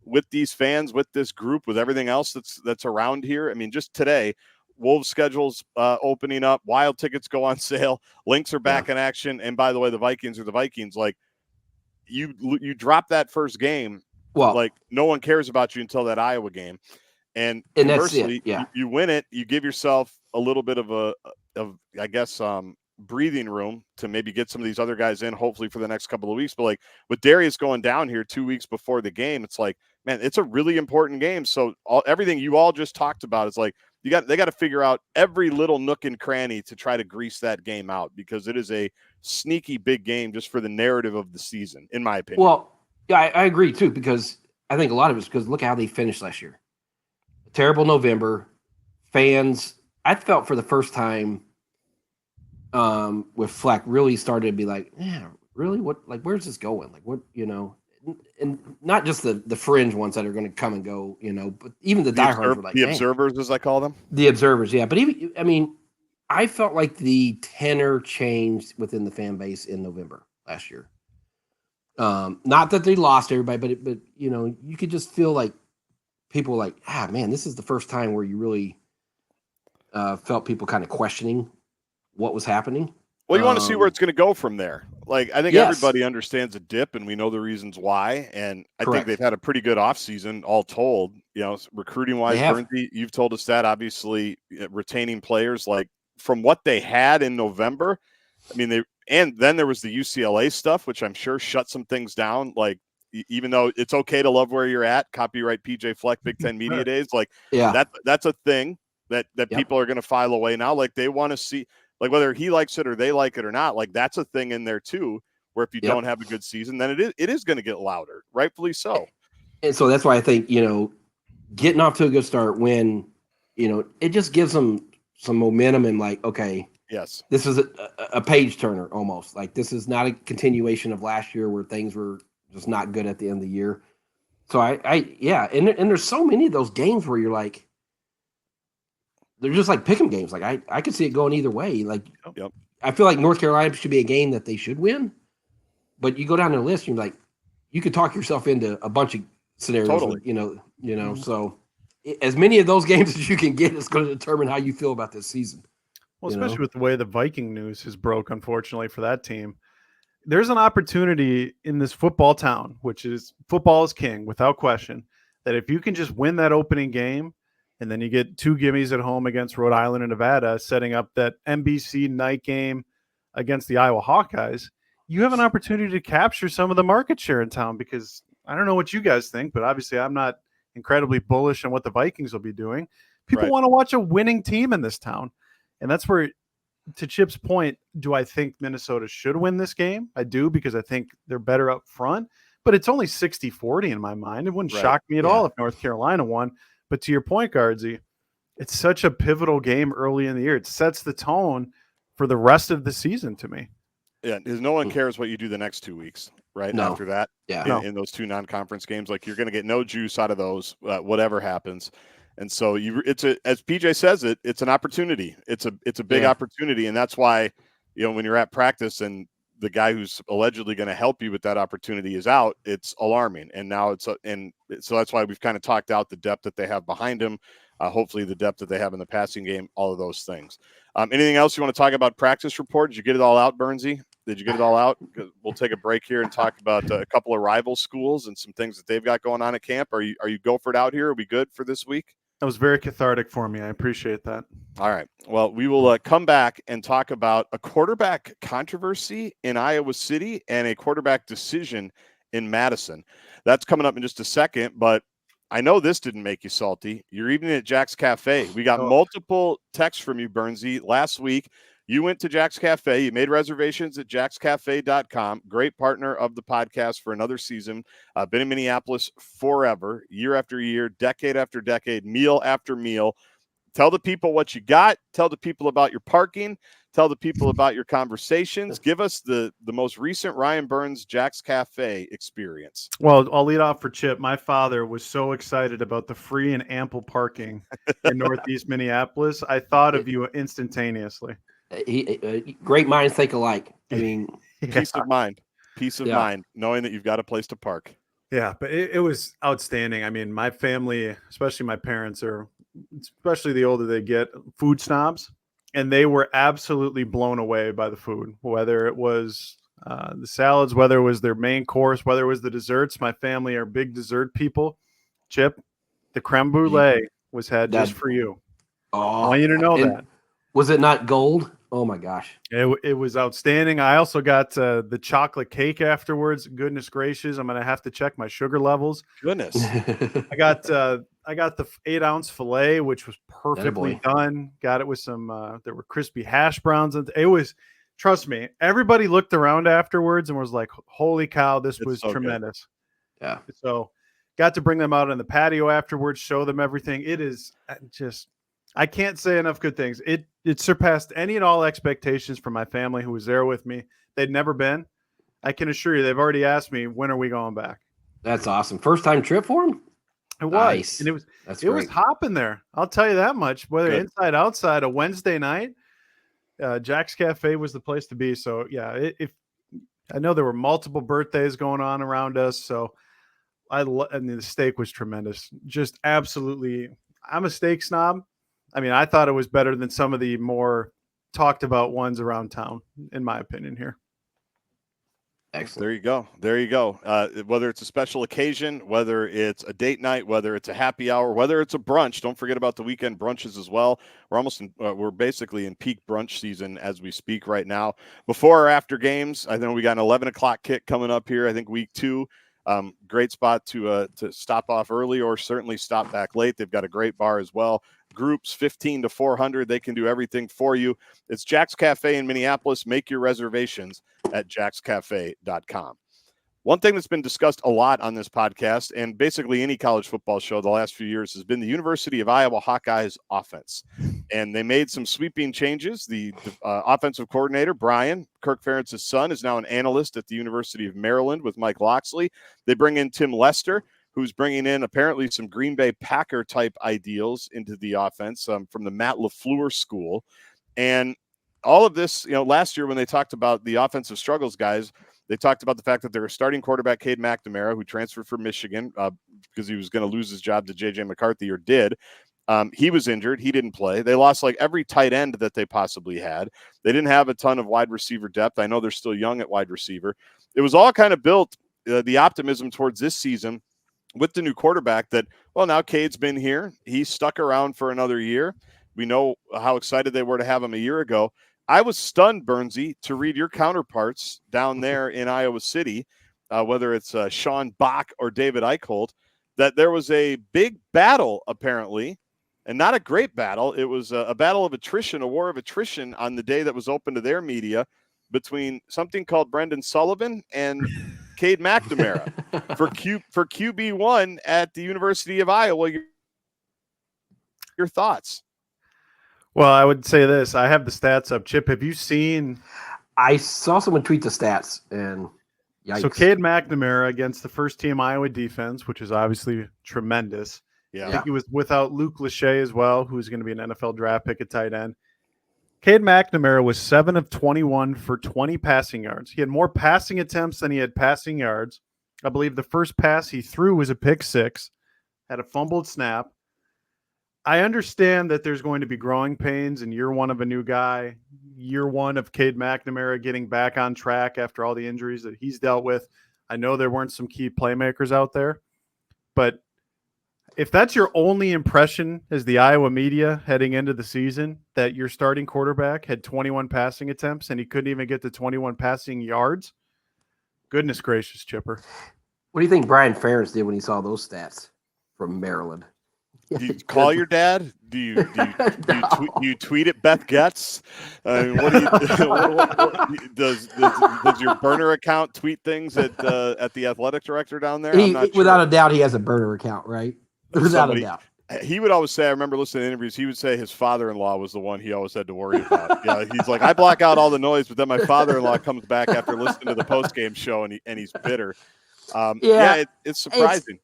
with these fans, with this group, with everything else that's around here, I mean, just today, Wolves schedules opening up, Wild tickets go on sale, Lynx are back in action, and by the way, the Vikings are the Vikings. You drop that first game, no one cares about you until that Iowa game, and conversely, you win it, you give yourself a little bit of breathing room to maybe get some of these other guys in, hopefully for the next couple of weeks. But with Darius going down here 2 weeks before the game, it's man, it's a really important game. So everything you all just talked about is they got to figure out every little nook and cranny to try to grease that game out, because it is a sneaky big game just for the narrative of the season, in my opinion. Well, yeah, I agree too, because I think a lot of it's because look how they finished last year. A terrible November. Fans, I felt for the first time with Fleck really started to be really? What, where's this going? What, and not just the fringe ones that are going to come and go, but even the diehards were the observers, as I call them. The observers, yeah. But even, I mean, I felt like the tenor changed within the fan base in November last year. Not that they lost everybody, but you could just feel like people were man, this is the first time where you really felt people kind of questioning what was happening. Well, you want to see where it's going to go from there. I think everybody understands a dip, and we know the reasons why. And I think they've had a pretty good offseason, all told. Recruiting-wise, Bernsey, you've told us that. Obviously, retaining players from what they had in November. I mean, and then there was the UCLA stuff, which I'm sure shut some things down. Even though it's okay to love where you're at, copyright PJ Fleck, Big Ten Media Days. That's a thing that people are going to file away now. They want to see. Whether he likes it or they like it or not, that's a thing in there too, where if you don't have a good season, then it is going to get louder, rightfully so. And so that's why I think, getting off to a good start when, it just gives them some momentum and okay, yes, this is a page turner almost. This is not a continuation of last year where things were just not good at the end of the year. So and there's so many of those games where you're they're just pick'em games. I could see it going either way. I feel like North Carolina should be a game that they should win, but you go down the list, and you're you could talk yourself into a bunch of scenarios. Totally. So as many of those games as you can get is going to determine how you feel about this season. Well, especially with the way the Viking news has broke, unfortunately for that team. There's an opportunity in this football town, which is football is king without question, that if you can just win that opening game, and then you get 2 gimmies at home against Rhode Island and Nevada, setting up that NBC night game against the Iowa Hawkeyes, you have an opportunity to capture some of the market share in town, because I don't know what you guys think, but obviously I'm not incredibly bullish on what the Vikings will be doing. People Right. want to watch a winning team in this town. And that's where, to Chip's point, do I think Minnesota should win this game? I do, because I think they're better up front. But it's only 60-40 in my mind. It wouldn't Right. shock me at all if North Carolina won. But to your point, Guardsy, it's such a pivotal game early in the year. It sets the tone for the rest of the season to me. Yeah, because no one cares what you do the next 2 weeks, right? No. After that, in those two non-conference games, like you're going to get no juice out of those, whatever happens. And so as PJ says it's an opportunity. It's a big opportunity, and that's why, when you're at practice and the guy who's allegedly going to help you with that opportunity is out, it's alarming. And now so that's why we've kind of talked out the depth that they have behind him. Hopefully the depth that they have in the passing game, all of those things. Anything else you want to talk about practice report? Did you get it all out, Bernsey? Did you get it all out? We'll take a break here and talk about a couple of rival schools and some things that they've got going on at camp. Are you Gophered out here? Are we good for this week? That was very cathartic for me. I appreciate that. All right. Well, we will come back and talk about a quarterback controversy in Iowa City and a quarterback decision in Madison. That's coming up in just a second, but I know this didn't make you salty. You're evening at Jack's Cafe. We got multiple texts from you, Bernsey. Last week, you went to Jack's Cafe. You made reservations at jackscafe.com. Great partner of the podcast for another season. Been in Minneapolis forever, year after year, decade after decade, meal after meal. Tell the people what you got. Tell the people about your parking. Tell the people about your conversations. Give us the most recent Ryan Burns Jack's Cafe experience. Well, I'll lead off for Chip. My father was so excited about the free and ample parking in Northeast Minneapolis. I thought of you instantaneously. Great minds think alike. I mean, peace of mind, knowing that you've got a place to park. Yeah, but it was outstanding. I mean, my family, especially my parents, especially the older they get, food snobs, and they were absolutely blown away by the food, whether it was the salads, whether it was their main course, whether it was the desserts. My family are big dessert people. Chip, the creme brulee was had just for you. I want you to know that. Was it not gold? Oh my gosh. It was outstanding. I also got the chocolate cake afterwards. Goodness gracious. I'm going to have to check my sugar levels. Goodness. I got the 8-ounce filet, which was perfectly done. Got it with some, there were crispy hash browns. And it was, trust me, everybody looked around afterwards and was like, holy cow, this was so tremendous. Good. Yeah. So got to bring them out on the patio afterwards, show them everything. It is just, I can't say enough good things. It surpassed any and all expectations from my family who was there with me. They'd never been. I can assure you, they've already asked me, when are we going back? That's awesome. First time trip for them? It was. Nice. And it was hopping there. I'll tell you that much. Whether inside, outside, a Wednesday night, Jack's Cafe was the place to be. So, yeah, I know there were multiple birthdays going on around us. So, the steak was tremendous. Just absolutely. I'm a steak snob. I mean, I thought it was better than some of the more talked about ones around town, in my opinion here. Excellent. There you go. Whether it's a special occasion, whether it's a date night, whether it's a happy hour, whether it's a brunch, don't forget about the weekend brunches as well. We're basically in peak brunch season as we speak right now. Before or after games, I know we got an 11 o'clock kick coming up here. I think week 2. Great spot to stop off early or certainly stop back late. They've got a great bar as well. Groups 15 to 400. They can do everything for you. It's Jack's Cafe in Minneapolis. Make your reservations at jackscafe.com. One thing that's been discussed a lot on this podcast and basically any college football show the last few years has been the University of Iowa Hawkeyes offense. And they made some sweeping changes. The offensive coordinator, Brian, Kirk Ferentz's son, is now an analyst at the University of Maryland with Mike Loxley. They bring in Tim Lester, who's bringing in apparently some Green Bay Packer type ideals into the offense from the Matt LaFleur school. And all of this, last year when they talked about the offensive struggles, guys, they talked about the fact that their starting quarterback, Cade McNamara, who transferred from Michigan because he was going to lose his job to J.J. McCarthy, or did. He was injured. He didn't play. They lost like every tight end that they possibly had. They didn't have a ton of wide receiver depth. I know they're still young at wide receiver. It was all kind of built, the optimism towards this season with the new quarterback that, well, now Cade's been here. He's stuck around for another year. We know how excited they were to have him a year ago. I was stunned, Bernsey, to read your counterparts down there in Iowa City, whether it's Sean Bach or David Eichholt, that there was a big battle, apparently, and not a great battle. It was a battle of attrition, a war of attrition on the day that was open to their media between something called Brendan Sullivan and Cade McNamara for QB1 at the University of Iowa. Your thoughts? Well, I would say this. I have the stats up. Chip, have you seen? I saw someone tweet the stats, and yikes. So Cade McNamara against the first team Iowa defense, which is obviously tremendous. Yeah. I think he was without Luke Lachey as well, who's going to be an NFL draft pick at tight end. Cade McNamara was 7 of 21 for 20 passing yards. He had more passing attempts than he had passing yards. I believe the first pass he threw was a pick six, had a fumbled snap. I understand that there's going to be growing pains in year one of a new guy, year one of Cade McNamara getting back on track after all the injuries that he's dealt with. I know there weren't some key playmakers out there, but if that's your only impression as the Iowa media heading into the season, that your starting quarterback had 21 passing attempts and he couldn't even get to 21 passing yards, goodness gracious, Chipper. What do you think Brian Ferentz did when he saw those stats from Maryland? Do you call your dad? Do you tweet at Beth Getz? I mean, what do you does your burner account tweet things at the athletic director down there? I'm not sure. Without a doubt, he has a burner account, right? Without a doubt. He would always say, I remember listening to interviews, he would say his father-in-law was the one he always had to worry about. Yeah, he's like, I block out all the noise, but then my father-in-law comes back after listening to the post-game show and he's bitter. It's surprising.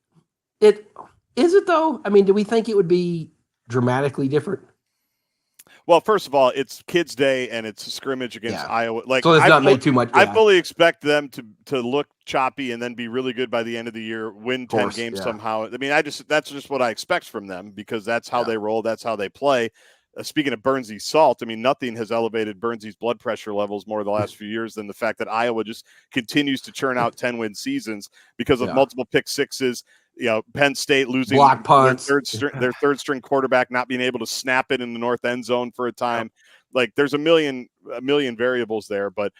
Is it though? I mean, do we think it would be dramatically different? Well, first of all, it's Kids Day and it's a scrimmage against Iowa. Like, so it's not made too much. I fully expect them to look choppy and then be really good by the end of the year, win 10 games somehow. I mean, that's just what I expect from them because that's how they roll. That's how they play. Speaking of Burnsy's salt, I mean, nothing has elevated Burnsy's blood pressure levels more the last few years than the fact that Iowa just continues to churn out 10-win seasons because of multiple pick sixes. You know, Penn State losing block punts, their third string quarterback not being able to snap it in the north end zone for a time. Like there's a million variables there, but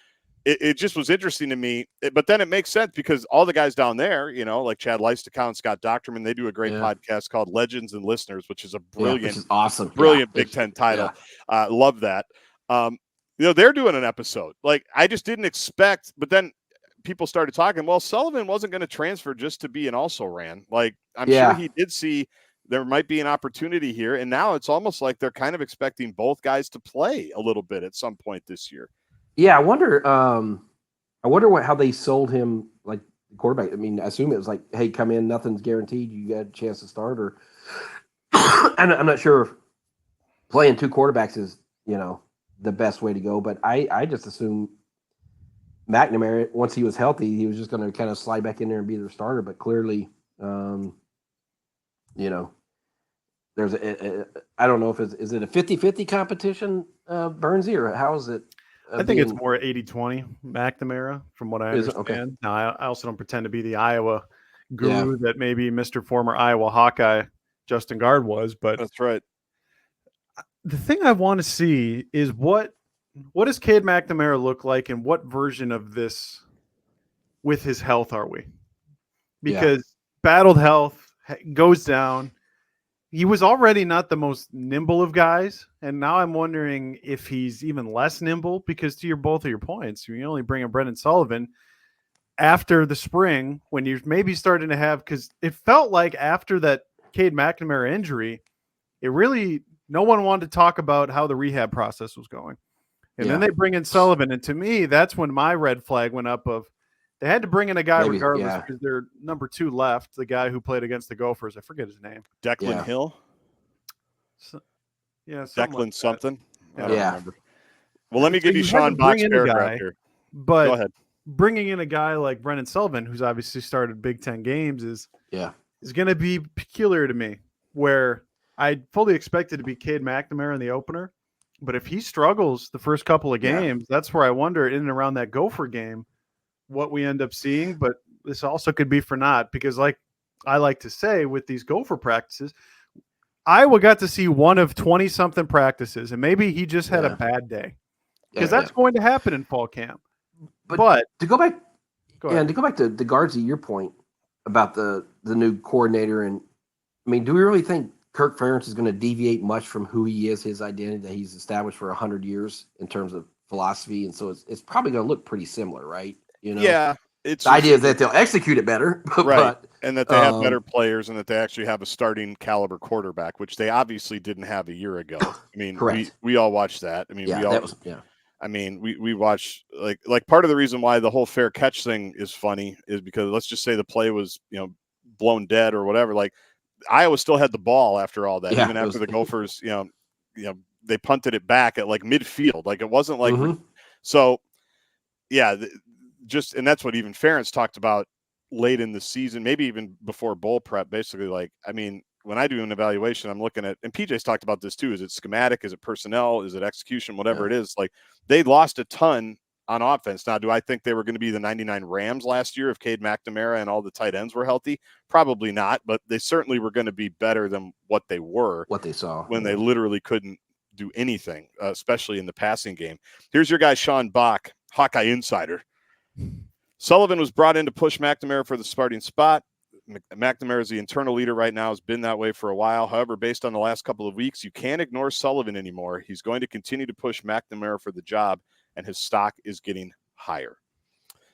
it just was interesting to me. But then it makes sense because all the guys down there, you know, like Chad Leistikow and Scott Docterman, they do a great podcast called Legends and Listeners, which is a brilliant, which is awesome, brilliant Big Ten title. Love that. You know, they're doing an episode. Like I just didn't expect, but then people started talking, well, Sullivan wasn't going to transfer just to be an also ran. Like, I'm sure he did see there might be an opportunity here. And now it's almost like they're kind of expecting both guys to play a little bit at some point this year. Yeah. I wonder how they sold him, like the quarterback. I mean, I assume it was like, hey, come in, nothing's guaranteed. You got a chance to start, or I'm not sure if playing two quarterbacks is, you know, the best way to go, but I just assume McNamara, once he was healthy, he was just going to kind of slide back in there and be their starter. But clearly, you know, there's I don't know if is it a 50-50 competition, Burnsy, or how is it? I think it's more 80-20 McNamara from what I understand. Okay. Now, I also don't pretend to be the Iowa guru that maybe Mr. Former Iowa Hawkeye Justin Gard was, but that's right. The thing I want to see is what does Cade McNamara look like and what version of this with his health are we? Because battled health goes down. He was already not the most nimble of guys, and now I'm wondering if he's even less nimble because to both of your points, you only bring in Brendan Sullivan after the spring when you're maybe starting to have – because it felt like after that Cade McNamara injury, it really – no one wanted to talk about how the rehab process was going. And then they bring in Sullivan. And to me, that's when my red flag went up of they had to bring in a guy regardless because their number 2 left, the guy who played against the Gophers. I forget his name. Declan Hill? Declan like something? I don't remember. Well, let me give you Sean Bach's paragraph here. But go ahead. Bringing in a guy like Brendan Sullivan, who's obviously started Big Ten games, is going to be peculiar to me, where I fully expected to be Cade McNamara in the opener. But if he struggles the first couple of games, that's where I wonder in and around that Gopher game what we end up seeing. But this also could be for naught because, like I like to say, with these Gopher practices, Iowa got to see one of 20-something practices, and maybe he just had a bad day because that's going to happen in fall camp. But to go back to the Guardsy, your point, about the new coordinator, and I mean, do we really think Kirk Ferentz is going to deviate much from who he is, his identity that he's established for 100 years in terms of philosophy? And so it's probably going to look pretty similar, right? Yeah, it's the idea is that they'll execute it better, right, but and that they have better players, and that they actually have a starting caliber quarterback, which they obviously didn't have a year ago. I mean, we all watched that. I mean, I mean, we watched like part of the reason why the whole fair catch thing is funny is because let's just say the play was blown dead or whatever. Like Iowa still had the ball after all that, even after the Gophers, they punted it back at like midfield. Like it wasn't like so. Yeah, and that's what even Ferentz talked about late in the season, maybe even before bowl prep. Basically, like I mean, when I do an evaluation, I'm looking at, and PJ's talked about this too. Is it schematic? Is it personnel? Is it execution? Whatever it is, like they lost a ton on offense. Now, do I think they were going to be the 99 Rams last year if Cade McNamara and all the tight ends were healthy? Probably not, but they certainly were going to be better than what they were, what they saw when they literally couldn't do anything, especially in the passing game. Here's your guy, Sean Bach, Hawkeye insider. Sullivan was brought in to push McNamara for the starting spot. McNamara is the internal leader right now, has been that way for a while. However, based on the last couple of weeks, you can't ignore Sullivan anymore. He's going to continue to push McNamara for the job, and his stock is getting higher.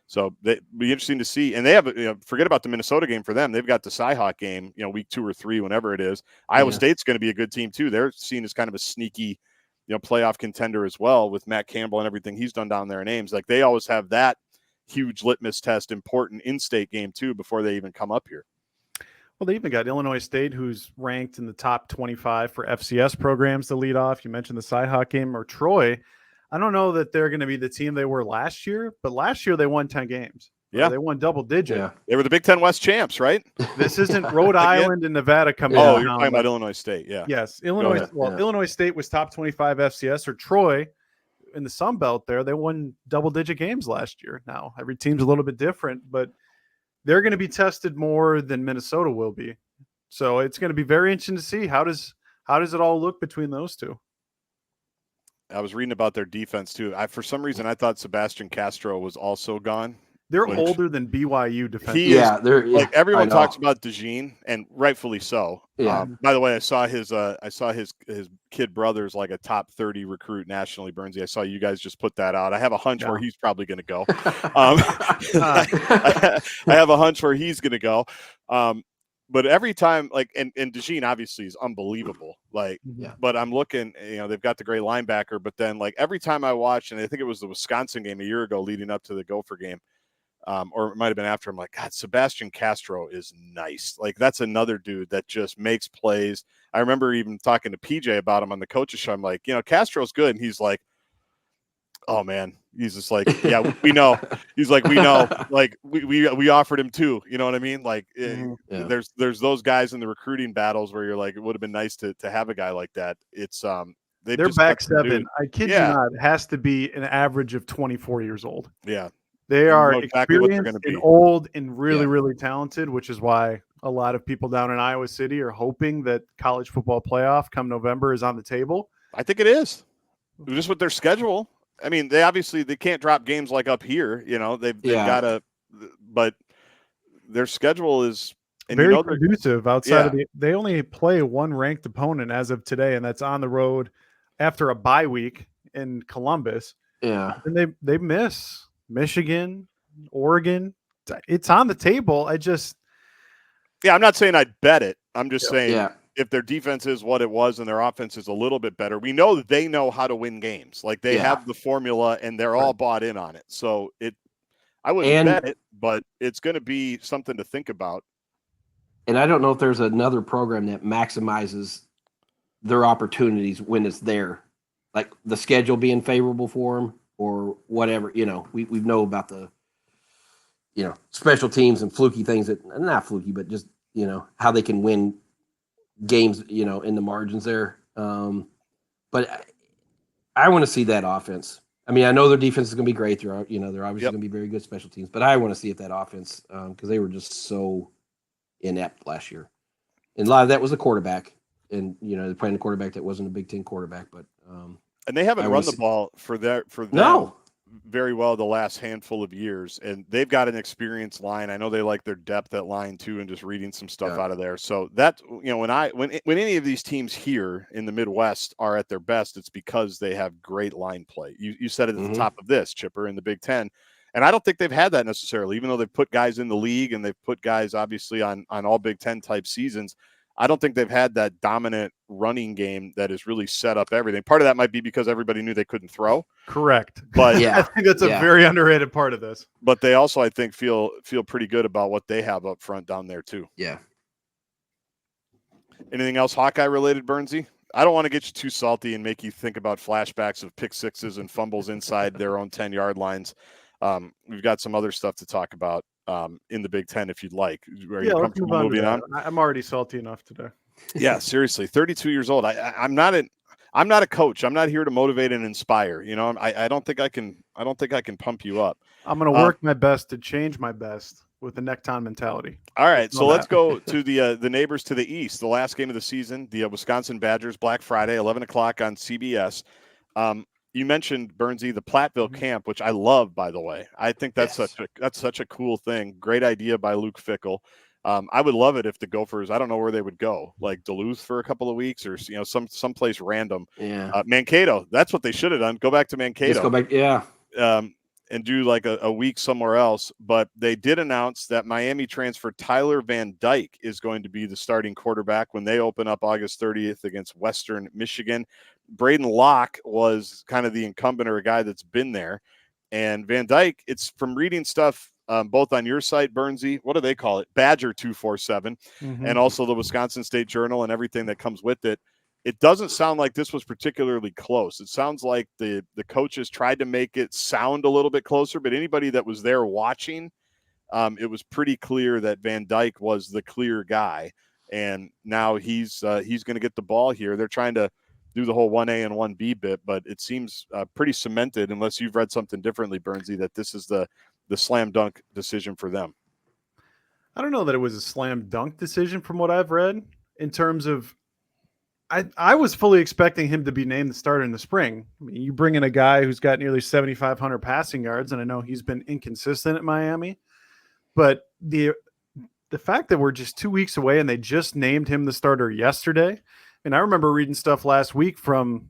So it'll be interesting to see. And they have, forget about the Minnesota game for them. They've got the Cyhawk game, week 2 or 3, whenever it is. Iowa State's going to be a good team too. They're seen as kind of a sneaky, playoff contender as well with Matt Campbell and everything he's done down there in Ames. Like they always have that huge litmus test, important in-state game too before they even come up here. Well, they even got Illinois State, who's ranked in the top 25 for FCS programs to lead off. You mentioned the Cyhawk game, or Troy. I don't know that they're going to be the team they were last year, but last year they won 10 games. Yeah. They won double digit. Yeah. They were the Big Ten West champs, right? This isn't Rhode Island and Nevada coming out. Oh, you're talking about Illinois State. Yeah. Yes. Illinois State was top 25 FCS, or Troy in the Sun Belt there. They won double digit games last year. Now, every team's a little bit different, but they're going to be tested more than Minnesota will be. So it's going to be very interesting to see how does it all look between those two. I was reading about their defense too. For some reason, I thought Sebastian Castro was also gone. They're older than BYU defense. They're like everyone talks about DeJean, and rightfully so. Yeah. By the way, I saw his kid brother's like a top 30 recruit nationally. Burnsy, I saw you guys just put that out. I have a hunch where he's probably going to go. I have a hunch where he's going to go. But every time, like, and DeJean obviously is unbelievable. Like, but I'm looking, they've got the great linebacker. But then, like, every time I watch, and I think it was the Wisconsin game a year ago leading up to the Gopher game, or it might have been after, I'm like, God, Sebastian Castro is nice. Like, that's another dude that just makes plays. I remember even talking to PJ about him on the coaches show. I'm like, Castro's good. And he's like, oh man, he's just like, yeah, we know. He's like, we know, like we offered him too. You know what I mean? Like there's those guys in the recruiting battles where you're like, it would have been nice to have a guy like that. It's their back seven, I kid you not, has to be an average of 24 years old. Yeah. They are experienced and old and really, really talented, which is why a lot of people down in Iowa City are hoping that college football playoff come November is on the table. I think it is. Just with their schedule. I mean, they can't drop games like up here. They've got to, but their schedule is very conducive outside of they only play one ranked opponent as of today, and that's on the road after a bye week in Columbus. Yeah. And they miss Michigan, Oregon. It's on the table. I'm not saying I'd bet it. I'm just saying if their defense is what it was and their offense is a little bit better, we know that they know how to win games. Like they have the formula and they're all bought in on it. So I wouldn't bet it, but it's going to be something to think about. And I don't know if there's another program that maximizes their opportunities when it's there, like the schedule being favorable for them or whatever. We know about the, special teams and fluky things that not fluky, but just, how they can win games, in the margins there. But I want to see that offense. I mean, I know their defense is going to be great. They're obviously going to be very good special teams, but I want to see if that offense, because they were just so inept last year. And a lot of that was the quarterback. And, they're playing a quarterback that wasn't a Big Ten quarterback, but and they haven't run the ball for them. No. very well the last handful of years, and they've got an experienced line. I know they like their depth at line too, and just reading some stuff out of there. So that, when any of these teams here in the Midwest are at their best, it's because they have great line play. You said it at the top of this, Chipper, in the Big Ten. And I don't think they've had that necessarily, even though they've put guys in the league and they've put guys obviously on all Big Ten type seasons. I don't think they've had that dominant running game that has really set up everything. Part of that might be because everybody knew they couldn't throw. Correct. But I think that's a very underrated part of this. But they also, I think, feel pretty good about what they have up front down there too. Yeah. Anything else Hawkeye related, Bernsey? I don't want to get you too salty and make you think about flashbacks of pick sixes and fumbles inside their own 10-yard lines. We've got some other stuff to talk about in the Big Ten if you'd like. Are you comfortable moving on? I'm already salty enough today. Yeah, seriously. 32 years old. I'm not a coach. I'm not here to motivate and inspire. I don't think I can pump you up. I'm going to work my best to change my best with the necktie mentality. All right, so let's go to the neighbors to the east. The last game of the season, the Wisconsin Badgers, Black Friday, 11 o'clock on CBS. You mentioned, Bernsey, the Platteville camp, which I love, by the way. I think that's such a cool thing. Great idea by Luke Fickell. I would love it if the Gophers, I don't know where they would go, like Duluth for a couple of weeks or someplace random. Yeah. Mankato, that's what they should have done. Go back to Mankato. Just go back, yeah. And do like a week somewhere else. But they did announce that Miami transfer Tyler Van Dyke is going to be the starting quarterback when they open up August 30th against Western Michigan. Braden Locke was kind of the incumbent or a guy that's been there. And Van Dyke, it's from reading stuff both on your site, Bernsey, what do they call it? Badger 247, and also the Wisconsin State Journal and everything that comes with it. It doesn't sound like this was particularly close. It sounds like the coaches tried to make it sound a little bit closer, but anybody that was there watching, it was pretty clear that Van Dyke was the clear guy. And now he's going to get the ball here. They're trying to do the whole 1A and 1B bit, but it seems pretty cemented, unless you've read something differently, Bernsey, that this is the slam dunk decision for them. I don't know that it was a slam dunk decision from what I've read in terms of I was fully expecting him to be named the starter in the spring. I mean, you bring in a guy who's got nearly 7,500 passing yards, and I know he's been inconsistent at Miami, but the fact that we're just 2 weeks away and they just named him the starter yesterday, and I remember reading stuff last week from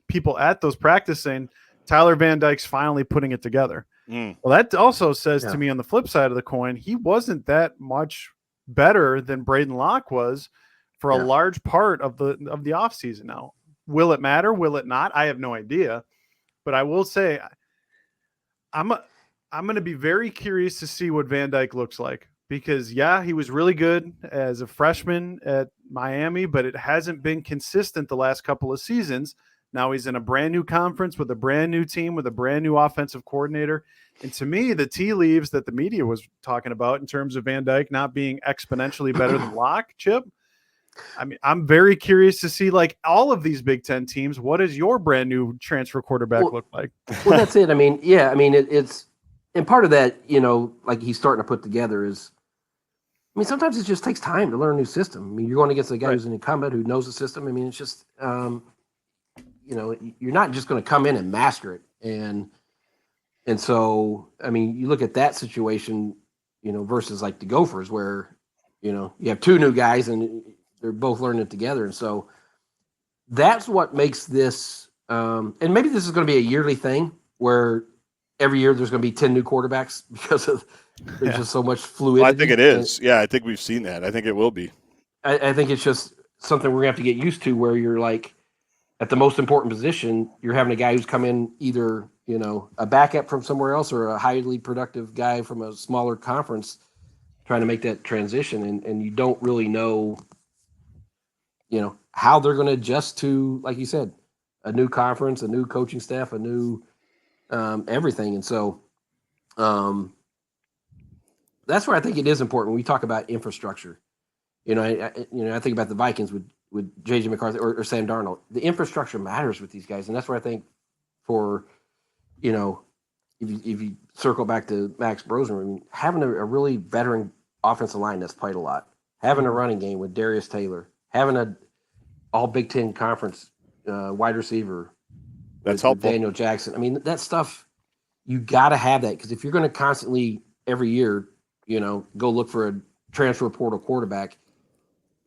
people at those practice saying Tyler Van Dyke's finally putting it together. Well, that also says to me on the flip side of the coin, he wasn't that much better than Braden Locke was for a large part of the offseason. Now, will it matter? Will it not? I have no idea. But I will say I'm going to be very curious to see what Van Dyke looks like because, he was really good as a freshman at Miami, but it hasn't been consistent the last couple of seasons. Now he's in a brand new conference with a brand new team with a brand new offensive coordinator. And to me, the tea leaves that the media was talking about in terms of Van Dyke not being exponentially better than Locke, Chip. I mean, I'm very curious to see, like all of these Big Ten teams, what does your brand new transfer quarterback look like? Well, that's it. I mean, it's and part of that, like he's starting to put together is, I mean, sometimes it just takes time to learn a new system. I mean, you're going against a guy who's an incumbent who knows the system. I mean, it's just, you're not just going to come in and master it. And so, I mean, you look at that situation, versus like the Gophers where, you have two new guys and they're both learning it together. And so that's what makes this, and maybe this is going to be a yearly thing where every year there's going to be 10 new quarterbacks because of there's just so much fluidity. Well, I think it is. I think we've seen that. I think it will be. I think it's just something we're going to have to get used to where you're like at the most important position, you're having a guy who's come in either, a backup from somewhere else or a highly productive guy from a smaller conference trying to make that transition. And you don't really know, how they're going to adjust to, like you said, a new conference, a new coaching staff, a new everything. And so that's where I think it is important when we talk about infrastructure. I think about the Vikings with J.J. McCarthy or Sam Darnold. The infrastructure matters with these guys. And that's where I think for, if you circle back to Max Brosner, I mean, having a really veteran offensive line that's played a lot, having a running game with Darius Taylor, having a all Big Ten conference wide receiver that's helpful. Daniel Jackson. I mean, that stuff, you got to have that, because if you're going to constantly every year, go look for a transfer portal quarterback,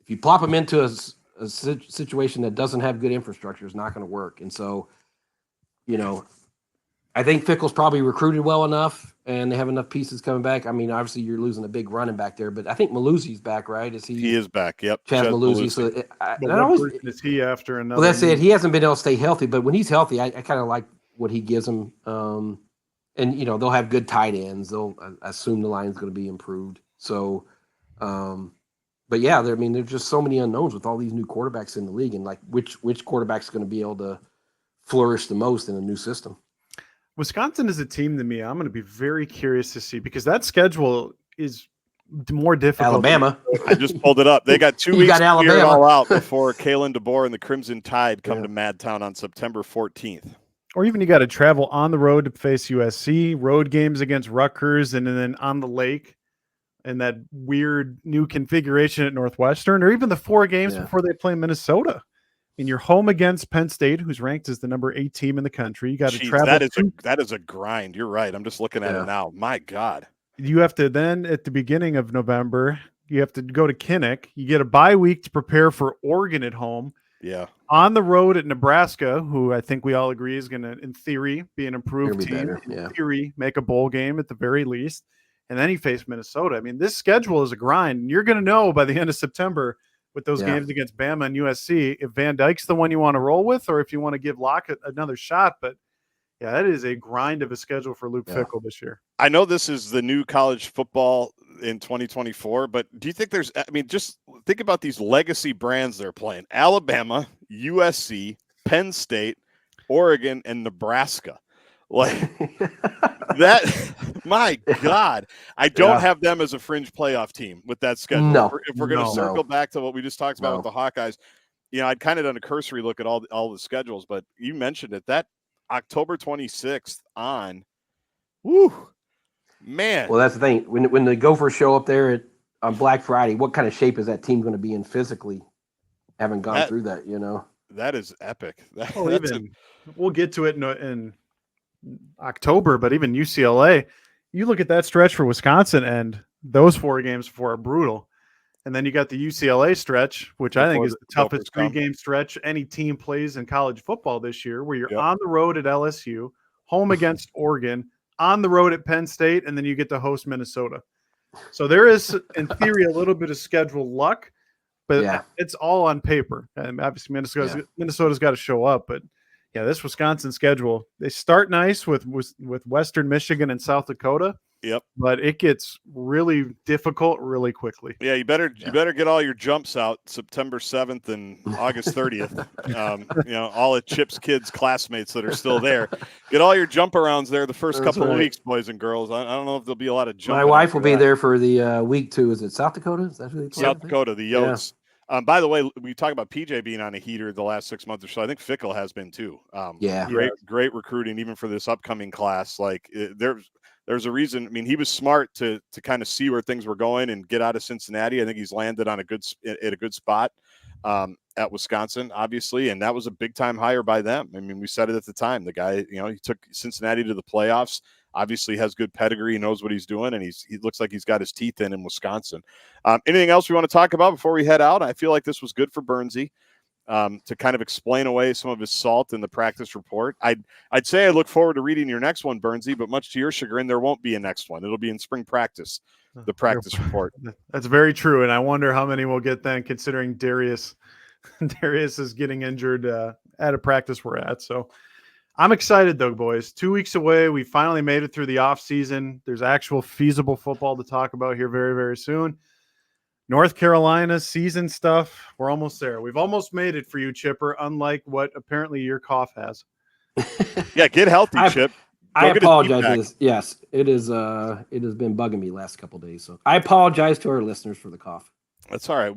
if you plop them into a situation that doesn't have good infrastructure, it's not going to work. And so, I think Fickle's probably recruited well enough, and they have enough pieces coming back. I mean, obviously you're losing a big running back there, but I think Maluzi's back, right? Is he? He is back. Yep. Chaz Maluzzi. Maluzi. So But what version is he after another? Well, that's it. He hasn't been able to stay healthy, but when he's healthy, I kind of like what he gives them. And they'll have good tight ends. I assume the line's going to be improved. So, but yeah, there's just so many unknowns with all these new quarterbacks in the league, and like which quarterback's going to be able to flourish the most in a new system. Wisconsin is a team to me I'm going to be very curious to see, because that schedule is more difficult. Alabama. I just pulled it up. They got 2 weeks to figure it all out before Kalen DeBoer and the Crimson Tide come to Madtown on September 14th. Or even you got to travel on the road to face USC, road games against Rutgers, and then on the lake and that weird new configuration at Northwestern, or even the 4 games before they play Minnesota. And you're home against Penn State, who's ranked as the number 8 team in the country. You got to travel. That is a grind. You're right. I'm just looking at it now. My God. You have to then, at the beginning of November, you have to go to Kinnick. You get a bye week to prepare for Oregon at home. Yeah. On the road at Nebraska, who I think we all agree is going to, in theory, be an improved team. In theory, make a bowl game at the very least. And then you face Minnesota. I mean, this schedule is a grind. And you're going to know by the end of September with those games against Bama and USC if Van Dyke's the one you want to roll with, or if you want to give Lockett another shot. But yeah, that is a grind of a schedule for Luke Fickell this year. I know this is the new college football in 2024, but do you think just think about these legacy brands they're playing: Alabama, USC, Penn State, Oregon, and Nebraska. Like that, my God, I don't have them as a fringe playoff team with that schedule. No. If we're going to circle back to what we just talked about with the Hawkeyes, I'd kind of done a cursory look at all the schedules, but you mentioned it, that October 26th on, whoo, man. Well, that's the thing. When the Gophers show up there on Black Friday, what kind of shape is that team going to be in physically? Haven't gone through that, That is epic. We'll get to it in October, but even UCLA, you look at that stretch for Wisconsin, and those 4 games before are brutal. And then you got the UCLA stretch, which I think is the toughest 3-game stretch any team plays in college football this year, where you're on the road at LSU, home against Oregon, on the road at Penn State, and then you get to host Minnesota. So there is, in theory, a little bit of schedule luck, but it's all on paper. And obviously Minnesota's got to show up, but yeah, this Wisconsin schedule, they start nice with Western Michigan and South Dakota. Yep. But it gets really difficult really quickly. Yeah, you better get all your jumps out September 7th and August 30th. All of Chip's kids' classmates that are still there. Get all your jump arounds there the first couple of weeks, boys and girls. I don't know if there'll be a lot of jumping. My wife will be there for the week 2. Is it South Dakota? Is that who they play? South Dakota, the Yotes. Yeah. By the way, we talk about PJ being on a heater the last 6 months or so. I think Fickell has been too. Great recruiting, even for this upcoming class. There's a reason. I mean, he was smart to kind of see where things were going and get out of Cincinnati. I think he's landed on a good spot at Wisconsin, obviously, and that was a big time hire by them. I mean, we said it at the time. The guy, he took Cincinnati to the playoffs. Obviously, has good pedigree. He knows what he's doing, and he looks like he's got his teeth in Wisconsin. Anything else we want to talk about before we head out? I feel like this was good for Bernsey. To kind of explain away some of his salt in the practice report. I'd say I look forward to reading your next one, Bernsey, but much to your chagrin, there won't be a next one. It'll be in spring practice, the practice report. That's very true, and I wonder how many we'll get then, considering Darius is getting injured at a practice we're at. So I'm excited, though, boys. 2 weeks away. We finally made it through the offseason. There's actual feasible football to talk about here very, very soon. North Carolina season stuff, we're almost there. We've almost made it for you, Chipper, unlike what apparently your cough has. Yeah, get healthy, Chip. I apologize. Yes, it has been bugging me last couple of days. So I apologize to our listeners for the cough. That's all right.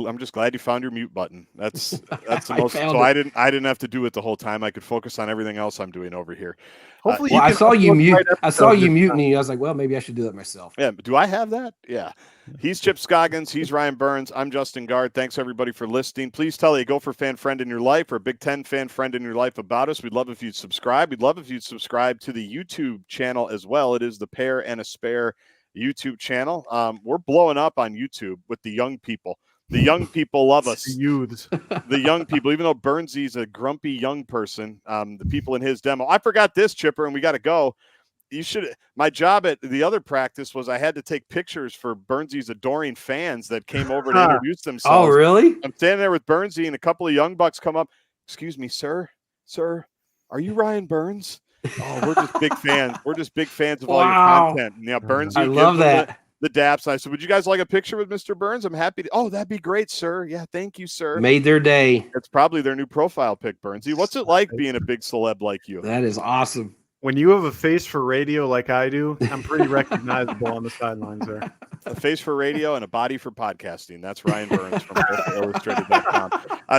I'm just glad you found your mute button. That's the I most. found So it. I didn't have to do it the whole time. I could focus on everything else I'm doing over here. Hopefully, Well, you I can saw you upload the mute. right I saw episode you this mutiny. I was like, well, maybe I should do that myself. Yeah. Do I have that? Yeah. He's Chip Scoggins. He's Ryan Burns. I'm Justin Guard. Thanks everybody for listening. Please tell a Gopher fan friend in your life or a Big Ten fan friend in your life about us. We'd love if you'd subscribe. We'd love if you'd subscribe to the YouTube channel as well. It is the Pair and a Spare YouTube channel. We're blowing up on YouTube with the young people. The young people love us. The youths. The young people, even though Burnsy's a grumpy young person, the people in his demo. I forgot this, Chipper, and we got to go. You should. My job at the other practice was I had to take pictures for Burnsy's adoring fans that came over to introduce themselves. Oh, really? I'm standing there with Burnsy, and a couple of young bucks come up. Excuse me, sir, are you Ryan Burns? Oh, we're just big fans. We're just big fans of all your content. And, Burnsy, I love that. The daps. And I said, would you guys like a picture with Mr. Burns? I'm happy to. Oh, that'd be great, sir. Yeah, thank you, sir. Made their day. It's probably their new profile pic, Burnsy. What's it like being a big celeb like you? That is awesome. When you have a face for radio like I do, I'm pretty recognizable on the sidelines there. A face for radio and a body for podcasting. That's Ryan Burns from Illustrated.com.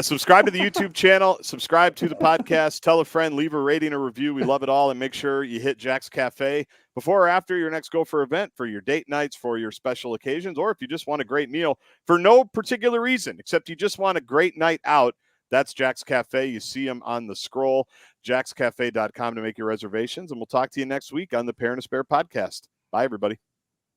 Subscribe to the YouTube channel. Subscribe to the podcast. Tell a friend. Leave a rating or review. We love it all. And make sure you hit Jack's Cafe before or after your next Gopher event for your date nights, for your special occasions, or if you just want a great meal for no particular reason, except you just want a great night out. That's Jack's Cafe. You see them on the scroll, jackscafe.com to make your reservations. And we'll talk to you next week on the Pair and a Spare podcast. Bye, everybody.